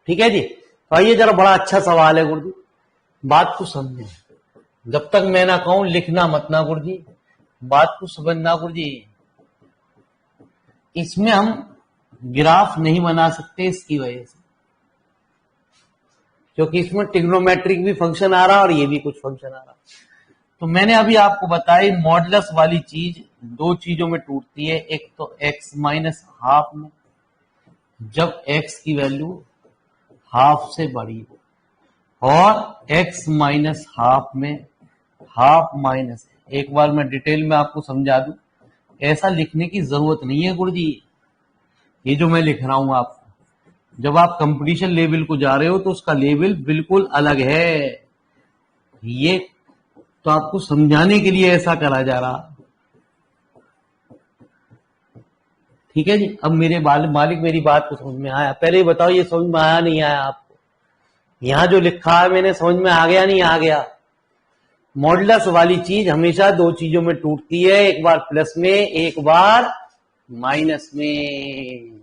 ठीक है जी। तो आइए जरा, बड़ा अच्छा सवाल है गुरुजी, बात को समझे। जब तक मैं ना कहूं लिखना मत ना गुरुजी, बात को समझना गुरुजी। इसमें हम ग्राफ नहीं बना सकते इसकी वजह से, क्योंकि इसमें ट्रिग्नोमेट्रिक भी फंक्शन आ रहा और ये भी कुछ फंक्शन आ रहा। तो मैंने अभी आपको बताई मॉडुलस वाली चीज 2 चीजों में टूटती है। एक तो x माइनस हाफ में, जब x की वैल्यू हाफ से बड़ी हो, और x माइनस हाफ में हाफ माइनस। एक बार मैं डिटेल में आपको समझा दूं, ऐसा लिखने की जरूरत नहीं है गुरुजी। ये जो मैं लिख रहा हूं आपको, जब आप कंपटीशन लेवल को जा रहे हो तो उसका लेवल बिल्कुल अलग है। ये तो आपको समझाने के लिए ऐसा करा जा रहा। ठीक है जी। अब मेरे मालिक मेरी बात को समझ में आया? पहले ही बताओ, ये समझ में आया नहीं आया आपको? यहां जो लिखा है मैंने, समझ में आ गया नहीं आ गया? मॉडुलस वाली चीज हमेशा 2 चीजों में टूटती है, एक बार प्लस में, एक बार माइनस में।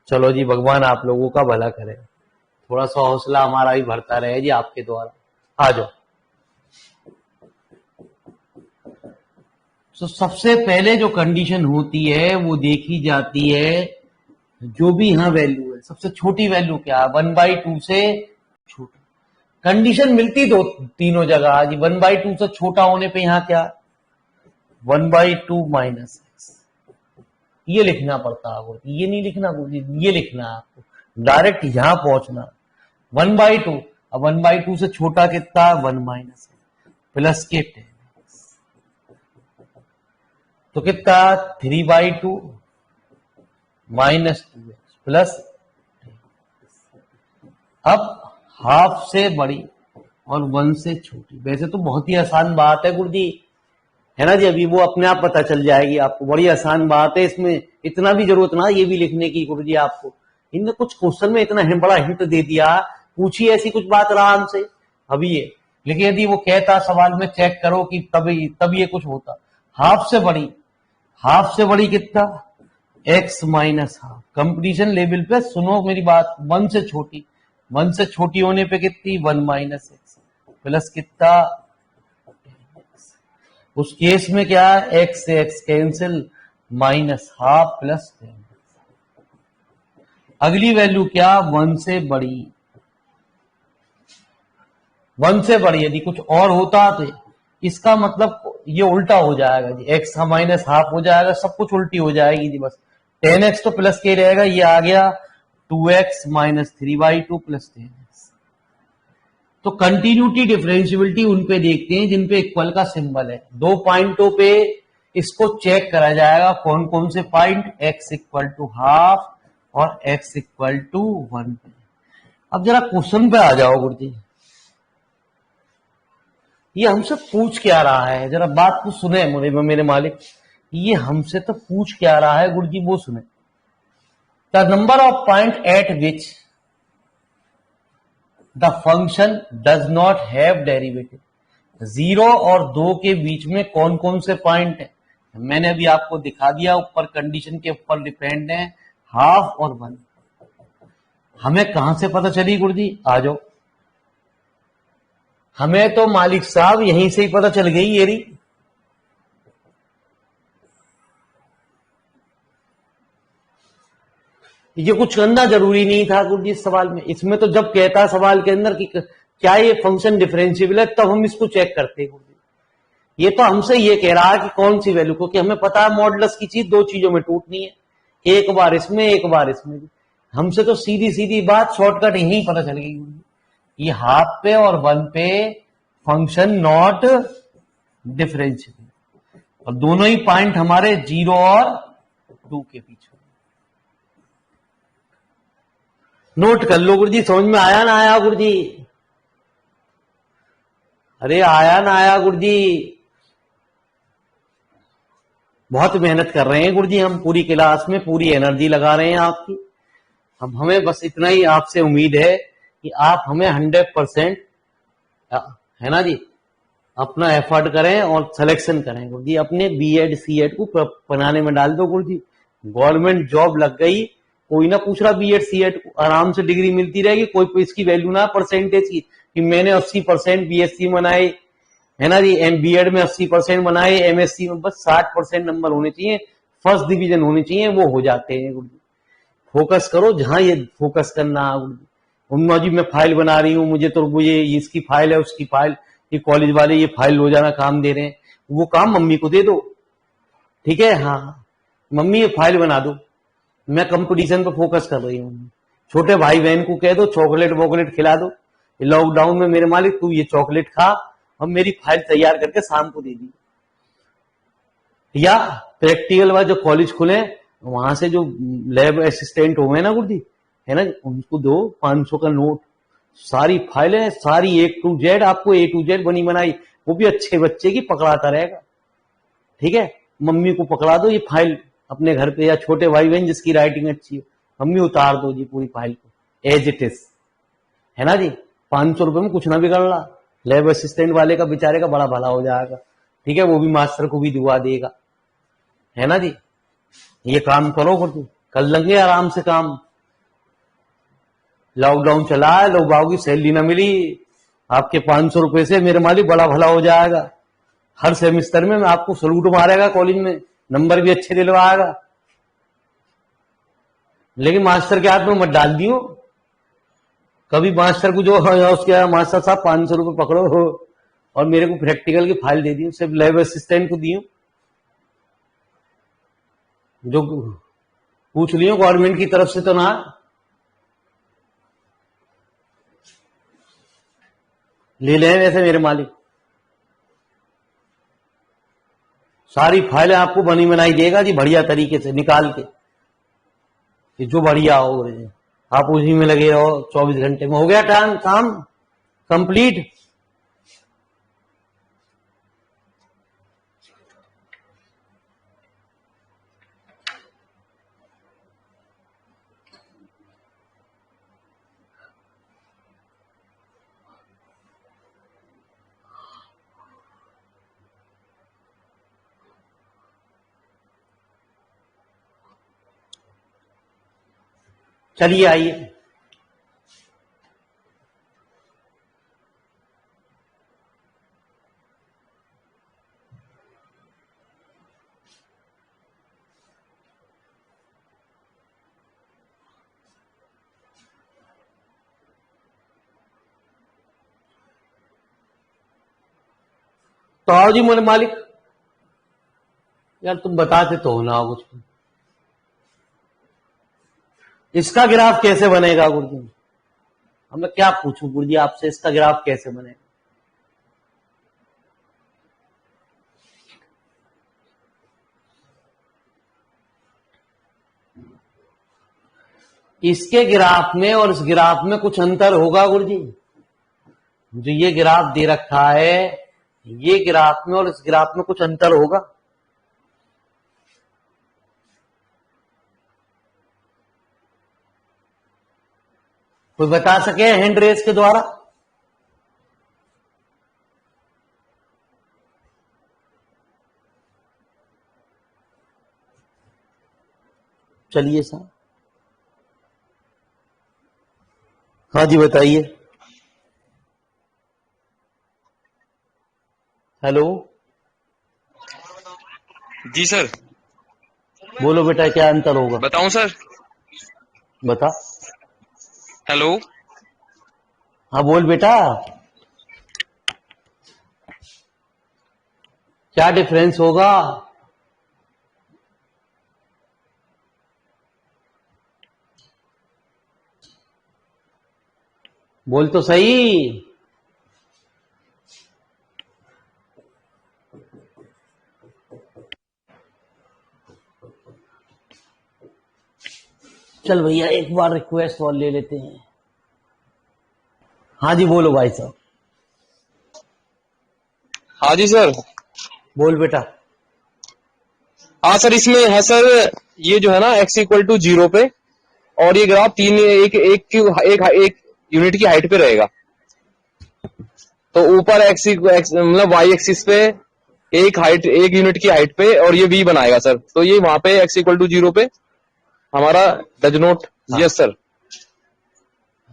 चलो जी, भगवान आप लोगों का भला करे, थोड़ा सा हौसला हमारा भी भरता रहे जी आपके द्वारा। आ जाओ। तो सबसे पहले जो कंडीशन होती है वो देखी जाती है, जो भी यहां वैल्यू है, सबसे छोटी वैल्यू क्या है? 1/2 से छोटा। कंडीशन मिलती दो तीनों जगह जी। 1/2 से छोटा होने पे यहां क्या? 1/2 माइनस एक्स। ये लिखना पड़ता है, ये नहीं लिखना, ये लिखना है आपको, डायरेक्ट यहां पहुंचना। 1/2, अब 1/2 से छोटा कितना? 1 माइनस प्लस के 10, तो कितना? 3/2 माइनस 2x प्लस। अब हाफ से बड़ी और 1 से छोटी। वैसे तो बहुत ही आसान बात है गुरुजी, है ना जी, अभी वो अपने आप पता चल जाएगी आपको, बड़ी आसान बात है, इसमें इतना भी जरूरत ना ये भी लिखने की गुरुजी आपको। इनने कुछ क्वेश्चन में इतना बड़ा हिंट दे दिया, पूछिए ऐसी कुछ बात आराम से अभी ये। लेकिन यदि वो कहता सवाल में चेक करो कि तब ये कुछ होता। हाफ से बड़ी कितना, x minus half. Competition level पे सुनो मेरी बात, 1 से छोटी होने पे कितनी, 1 माइनस एक्स प्लस कितना, उस केस में क्या, x से x cancel, minus half plus 10। अगली वैल्यू क्या, 1 से बड़ी, यदि कुछ और होता तो इसका मतलब ये उल्टा हो जाएगा जी, x का माइनस हाफ हो जाएगा, सब कुछ उल्टी हो जाएगी जी बस। 10x तो प्लस के रहेगा, ये आ गया 2x माइनस 3/2 प्लस 10x। तो कंटिन्यूटी डिफरेंशियबिलिटी उन पे देखते हैं जिन पे इक्वल का सिंबल है। 2 पॉइंटों पे इसको चेक करा जाएगा, कौन कौन से point, x equal to half और x इक्वल टू 1 पे। अब जरा क्वेश्चन पे आ जाओ गुरुजी, ये हमसे पूछ क्या रहा है, जरा बात को सुने मेरे मालिक, ये हमसे तो पूछ क्या रहा है गुरुजी वो सुने। The number of point eight which the function does not have derivative. 0 और 2 के बीच में कौन कौन से पॉइंट है, मैंने अभी आपको दिखा दिया, ऊपर कंडीशन के ऊपर डिपेंड है, हाफ और 1। हमें कहां से पता चली गुरुजी, आ जाओ। हमें तो मालिक साहब यहीं से ही पता चल गई ये रही। ये कुछ करना जरूरी नहीं था गुरुजी इस सवाल में। इसमें तो जब कहता सवाल के अंदर कि क्या ये फंक्शन डिफरेंशिएबल है, तब हम इसको चेक करते हैं गुरुजी। ये तो हमसे ये कह रहा है कि कौन सी वैल्यू, क्योंकि हमें पता है मॉडुलस की चीज 2 चीजों में टूटनी है, एक बार इसमें एक बार इसमें। हमसे तो सीधी बात शॉर्टकट यही पता चल गई गुरुजी, ये हाफ पे और 1 पे फंक्शन नॉट डिफरेंशिएबल, और दोनों ही पॉइंट हमारे 0 और 2 के बीच। नोट कर लो गुरुजी, समझ में आया ना आया गुरुजी, अरे आया ना आया गुरुजी। बहुत मेहनत कर रहे हैं गुरुजी हम, पूरी क्लास में पूरी एनर्जी लगा रहे हैं आपकी। अब हमें बस इतना ही आपसे उम्मीद है कि आप हमें 100%, है ना जी, अपना एफर्ट करें और सिलेक्शन करें गुरुजी। अपने बीएड सीएड को बनाने में डाल दो गुरुजी। गवर्नमेंट जॉब लग गई, कोई ना पूछ रहा बीएड सीएड को, आराम से डिग्री मिलती रहेगी। कोई इसकी वैल्यू ना परसेंटेज की कि मैंने 80% बीएससी बनाए, है ना जी, बीएड में 80% बनाए, एमएससी में बस 60% नंबर होने चाहिए, फर्स्ट डिवीजन होने चाहिए, वो हो जाते हैं गुरुजी। फोकस करो जहां ये फोकस करना है गुरुजी। उन्मा जी मैं फाइल बना रही हूँ, मुझे तो ये इसकी फाइल है, उसकी फाइल, ये कॉलेज वाले ये फाइल रोजाना काम दे रहे हैं, वो काम मम्मी को दे दो, ठीक है, हाँ मम्मी ये फाइल बना दो, मैं कंपटीशन पे फोकस कर रही हूँ। छोटे भाई बहन को कह दो चॉकलेट वॉकलेट खिला दो, लॉकडाउन में मेरे मालिक तू ये चॉकलेट खा और मेरी फाइल तैयार करके शाम को दे दी। या प्रैक्टिकल वाले जो कॉलेज खुले वहां से जो लैब असिस्टेंट हुए ना गुरुजी, है ना, उनको दो 500 का नोट, सारी फाइलें सारी A to Z, आपको A to Z बनी बनाई, वो भी अच्छे बच्चे की पकड़ाता रहेगा, ठीक है। मम्मी को पकड़ा दो ये फाइल अपने घर पे, या छोटे भाई बहन जिसकी राइटिंग अच्छी है, मम्मी उतार दो जी पूरी फाइल को एज इट इज, है ना जी। 500 रुपए में कुछ ना बिगड़ रहा, लैब असिस्टेंट वाले का बेचारे का बड़ा भला हो जाएगा, ठीक है, वो भी मास्टर को भी दुआ देगा, है ना जी। ये काम करो गुरुजी, कर लेंगे आराम से काम। लॉकडाउन चला है, लोग बाबू की सैलरी ना मिली, आपके 500 रुपए से मेरे मालिक बड़ा भला हो जाएगा। हर सेमिस्टर में मैं आपको सलूट मारेगा कॉलेज में, नंबर भी अच्छे दिलवाएगा। लेकिन मास्टर के हाथ में मत डाल दियो कभी, मास्टर को जो उसके मास्टर साहब 500 रुपए पकड़ो हो और मेरे को प्रैक्टिकल की फाइल दे दियो, सिर्फ लैब असिस्टेंट को दियो, जो पूछ लियो गवर्नमेंट की तरफ से तो ना। ले लें वैसे मेरे मालिक, सारी फाइलें आपको बनी बनाई देगा जी, बढ़िया तरीके से निकाल के, कि जो बढ़िया हो आप उसी में लगे रहो, 24 घंटे में हो गया टाइम काम कंप्लीट। चलिए आइए, तो आओ जी मेरे मालिक। यार तुम बताते तो हो ना कुछ। इसका ग्राफ कैसे बनेगा गुरुजी? अब मैं क्या पूछूं गुरुजी आपसे, इसका ग्राफ कैसे बनेगा? इसके ग्राफ में और इस ग्राफ में कुछ अंतर होगा गुरुजी? जो ये ग्राफ दे रखा है, ये ग्राफ में और इस ग्राफ में कुछ अंतर होगा? कोई बता सके हैंड रेस के द्वारा? चलिए साहब, हाँ जी बताइए। हेलो, जी सर। बोलो बेटा क्या अंतर होगा? बताऊं सर? बता। हेलो। हाँ बोल बेटा, क्या डिफरेंस होगा? बोल तो सही। चल भैया एक बार रिक्वेस्ट और ले लेते हैं। हाँ जी बोलो भाई साहब। हाँ जी सर। बोल बेटा। हाँ सर, इसमें है सर, ये जो है ना x इक्वल टू 0 पे, और ये ग्राफ एक यूनिट की हाइट पे रहेगा। तो ऊपर मतलब y एक्सिस पे एक यूनिट की हाइट पे, और ये v बनाएगा सर। तो ये वहां पे x इक्वल टू 0 पे हमारा डज नॉट। यस सर,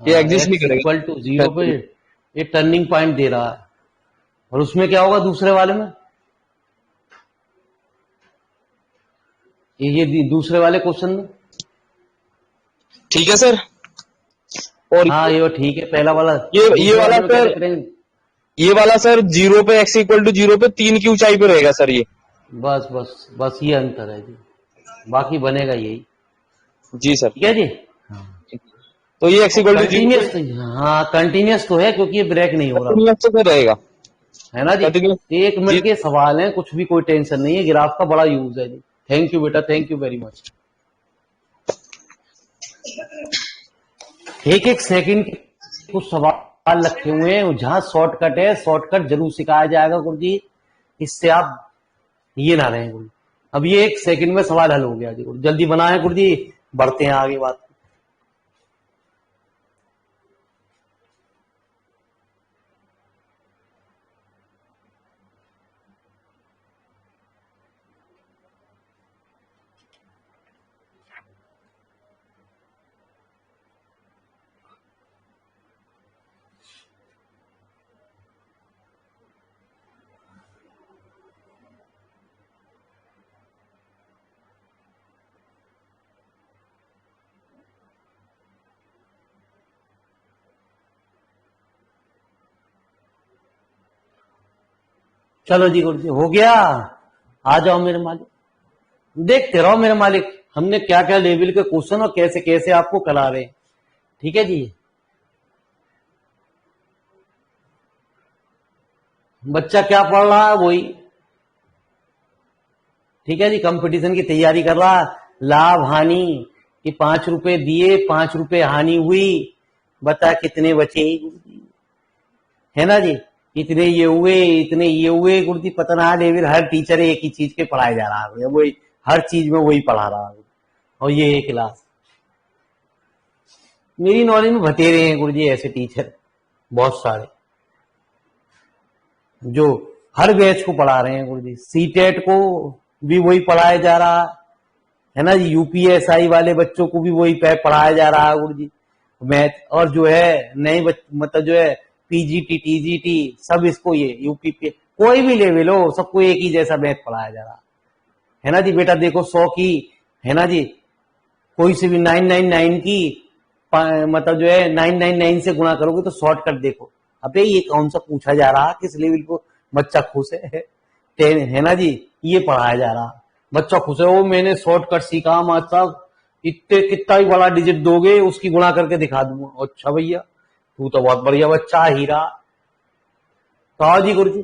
ये एग्जिस्ट नहीं करेगा। इक्वल टू 0 पे ये टर्निंग पॉइंट दे रहा है, और उसमें क्या होगा दूसरे वाले में? ये दूसरे वाले क्वेश्चन में। ठीक है सर। और हाँ ये ठीक है, पहला वाला। ये वाला में क्या सर, difference? ये वाला सर 0 पे x इक्वल टू 0 पे 3 की ऊंचाई पे रहेगा सर ये। बस बस बस ये अंतर है जी, बाकी बनेगा यही। जी सर। ठीक है जी। तो ये x इक्वल टू 0 कंटिन्यूस, हाँ कंटिन्यूस तो है क्योंकि ये ब्रेक नहीं हो रहा पे रहेगा, है ना जी। Continuous। एक मिनट के सवाल है, कुछ भी कोई टेंशन नहीं है, ग्राफ का बड़ा यूज है जी। थैंक यू बेटा, थैंक यू वेरी मच। एक एक सेकंड के कुछ सवाल रखे हुए हैं, जहां शॉर्टकट है शॉर्टकट जरूर सिखाया जाएगा गुरुजी, इससे आप ये ना रहें गुरुजी। अब ये एक सेकंड में सवाल हल हो गया जी, जल्दी बनाए गुरुजी, बढ़ते हैं आगे बात। चलो जी गुरुजी हो गया, आ जाओ मेरे मालिक, देखते रहो मेरे मालिक, हमने क्या क्या लेवल के क्वेश्चन और कैसे कैसे आपको करा रहे हैं। ठीक है जी। बच्चा क्या पढ़ रहा है वही, ठीक है जी, कंपटीशन की तैयारी कर रहा, लाभ हानि कि 5 रुपए दिए 5 रुपए हानि हुई, बता कितने बचे गुरुजी, है ना जी। इतने ये हुए इतने ये हुए गुरुजी, पता ना लेवल, हर टीचर एक ही चीज के पढ़ाए जा रहा है, वही हर चीज में वही पढ़ा रहा है, और ये एक क्लास। मेरी नॉलेज में बतेरे हैं गुरुजी ऐसे टीचर बहुत सारे, जो हर बैच को पढ़ा रहे हैं गुरुजी, सीटेट को भी वही पढ़ाया जा रहा है ना जी। यूपीएसआई वाले बच्चों को भी वही पढ़ाया जा रहा है गुरु जी मैथ, और जो है नए मतलब जो है पीजीटी टीजीटी सब इसको ये यूपी कोई भी लेवल हो सबको एक ही जैसा मैथ पढ़ाया जा रहा है ना जी। बेटा देखो 100 की है ना जी कोई से भी 999 की मतलब जो है 999 से गुणा करोगे तो शॉर्टकट देखो। अबे ये कौन सा पूछा जा रहा किस लेवल को बच्चा खुश है ना जी। ये पढ़ाया जा रहा बच्चा खुश है। वो मैंने शॉर्टकट सीखा मास्टर साहब, इतने कितना ही बड़ा डिजिट दोगे उसकी गुणा करके दिखा दूंगा। अच्छा भैया तू तो बहुत बढ़िया बच्चा हीरा। कहा जी गुरु जी।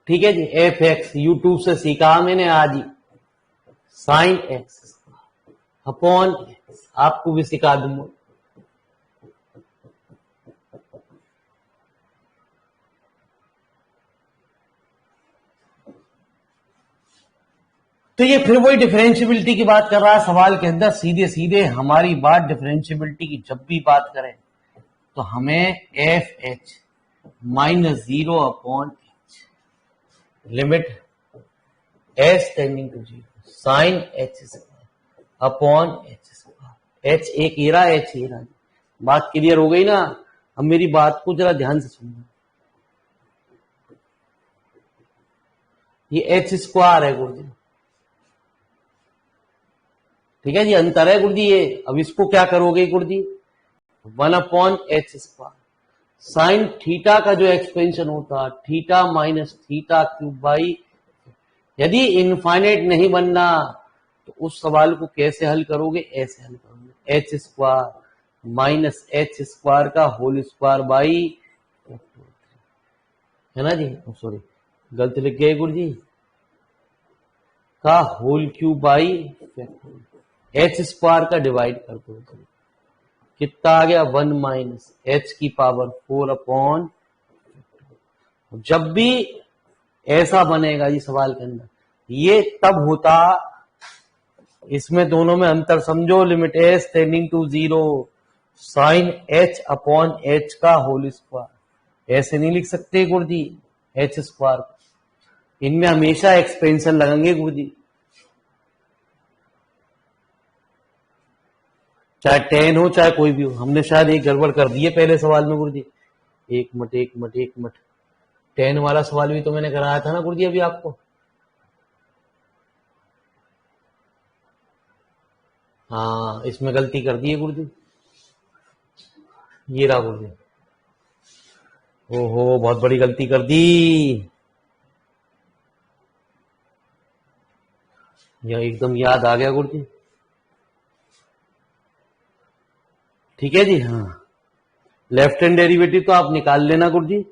ठीक है जी। एफ एक्स यूट्यूब से सीखा मैंने आज ही, साइन एक्स अपॉन एक्स आपको भी सिखा दूंगा। तो ये फिर वही डिफरेंशियबिलिटी की बात कर रहा है सवाल के अंदर। सीधे सीधे हमारी बात डिफरेंशियबिलिटी की जब भी बात करें तो हमें F H minus 0 upon H limit S tending to 0 sine H square upon H square. H एक एरा एच एरा। बात क्लियर हो गई ना। अब मेरी बात को जरा ध्यान से सुनना। ये एच स्क्वायर है गुरु जी, ठीक है जी। अंतर है गुरु जी ये। अब इसको क्या करोगे गुरु जी 1 upon H square sine theta का जो एक्सपेंशन होता है theta minus theta cube by. यदि इनफाइनाइट नहीं बनना तो उस सवाल को कैसे हल करोगे, ऐसे हल करोगे H square minus H square का होल स्क्वायर बाई, है ना जी। सॉरी गलत लिख गए गुरु जी, का whole cube by H square का डिवाइड कर दो। कितना आ गया 1 माइनस एच की पावर 4 अपॉन। जब भी ऐसा बनेगा जी सवाल के अंदर ये तब होता, इसमें दोनों में अंतर समझो। Limit S tending to 0 sine H upon H का होल स्क्वायर। ऐसे नहीं लिख सकते गुरु जी एच स्क्वायर, इनमें हमेशा एक्सपेंशन लगेंगे गुरु जी। चाहे 10 हो चाहे कोई भी हो। हमने शायद एक गड़बड़ कर दी है पहले सवाल में गुरु जी। एक मिनट 10 वाला सवाल भी तो मैंने कराया था ना गुरु जी अभी आपको। हाँ इसमें गलती कर दी है गुरु जी। ये रहा गुरु जी। ओहो बहुत बड़ी गलती कर दी। यह एकदम याद आ गया गुरु जी। ठीक है जी। हाँ लेफ्ट हैंड डेरिवेटिव तो आप निकाल लेना गुरु जी।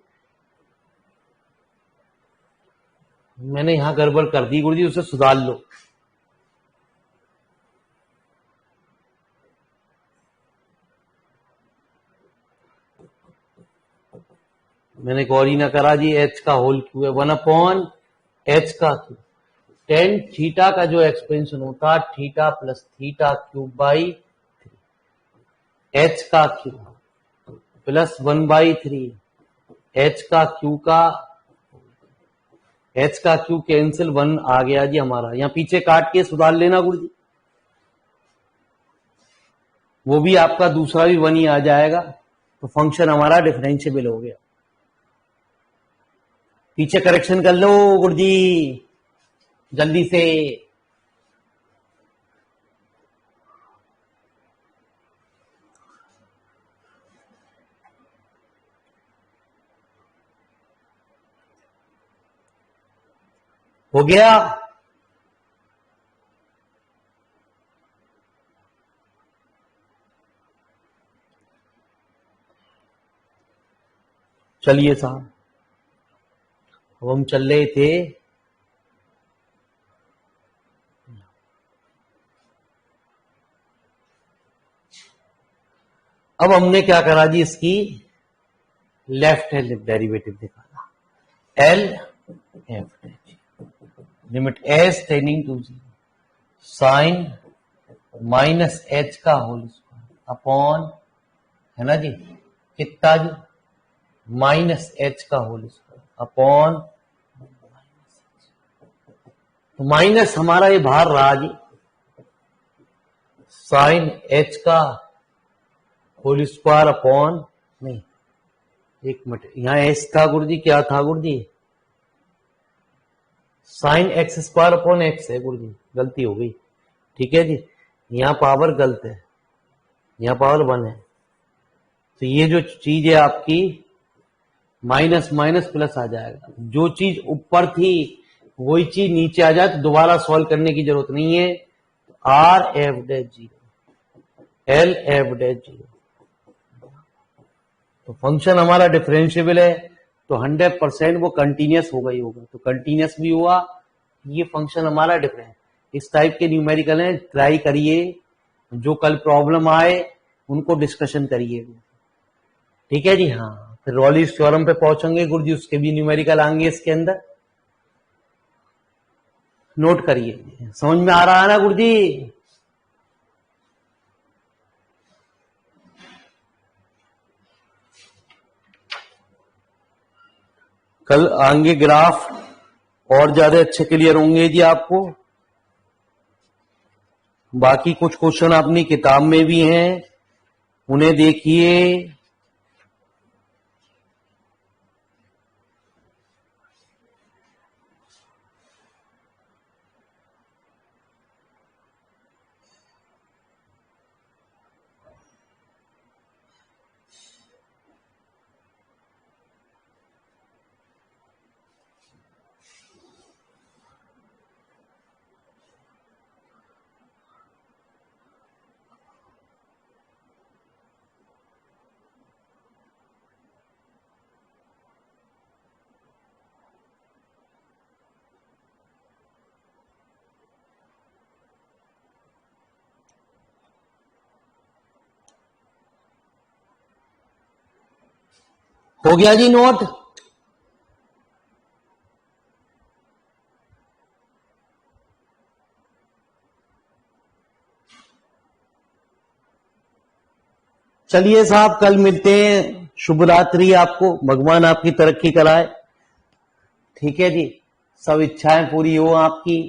मैंने यहां गड़बड़ कर दी गुरु जी, उसे सुधार लो। मैंने गौर ही ना करा जी। एच का होल क्यू है 1 अपॉन एच का क्यू। टेन थीटा का जो एक्सपेंशन होता theta plus theta cube by H का क्यू प्लस 1/3 एच का क्यू का। एच का क्यू कैंसिल 1 आ गया जी हमारा। यहां पीछे काट के सुधार लेना गुरु जी, वो भी आपका दूसरा भी 1 ही आ जाएगा। तो फंक्शन हमारा डिफरेंशिएबल हो गया। पीछे करेक्शन कर लो गुरु जी जल्दी से। हो गया। चलिए साहब अब हम चल रहे थे अब हमने क्या करा जी इसकी लेफ्ट हैंड डेरिवेटिव निकाला। L F limit S tending to 0 sine minus H का होल स्क्वायर अपॉन, है ना जी, कितना जी माइनस एच का होल स्क्वायर अपॉन तो माइनस हमारा ये बाहर रहा जी, साइन एच का होल स्क्वायर अपॉन, नहीं एक मिनट, यहां एच था गुरुजी, क्या था गुरुजी, sine X square upon X है गुरुजी, गलती हो गई, ठीक है जी, यहां पावर गलत है, यहां पावर 1 है, तो ये जो चीज है आपकी माइनस माइनस प्लस आ जाएगा, जो चीज ऊपर थी वही चीज नीचे आ जाए तो दोबारा सॉल्व करने की जरूरत नहीं है। R F dash 0, L F dash 0, तो फंक्शन हमारा डिफरेंशिएबल है, तो 100% वो कंटीन्यूअस होगा ही होगा, तो कंटीन्यूअस भी हुआ, ये फंक्शन हमारा डिफरेंस। इस टाइप के न्यूमेरिकल हैं, ट्राई करिए, जो कल प्रॉब्लम आए उनको डिस्कशन करिए, ठीक है जी। हाँ, फिर रॉलीज थ्योरम पे पहुंचेंगे गुरुजी, उसके भी न्यूमेरिकल आएंगे इसके अंदर, नोट करिए, समझ में आ रहा है ना गुरुजी। कल आएंगे ग्राफ और ज्यादा अच्छे क्लियर होंगे जी आपको। बाकी कुछ क्वेश्चन अपनी किताब में भी हैं, उन्हें देखिए। हो गया जी नोट। चलिए साहब, कल मिलते हैं, शुभ रात्रि आपको, भगवान आपकी तरक्की कराए, ठीक है जी, सब इच्छाएं पूरी हो आपकी।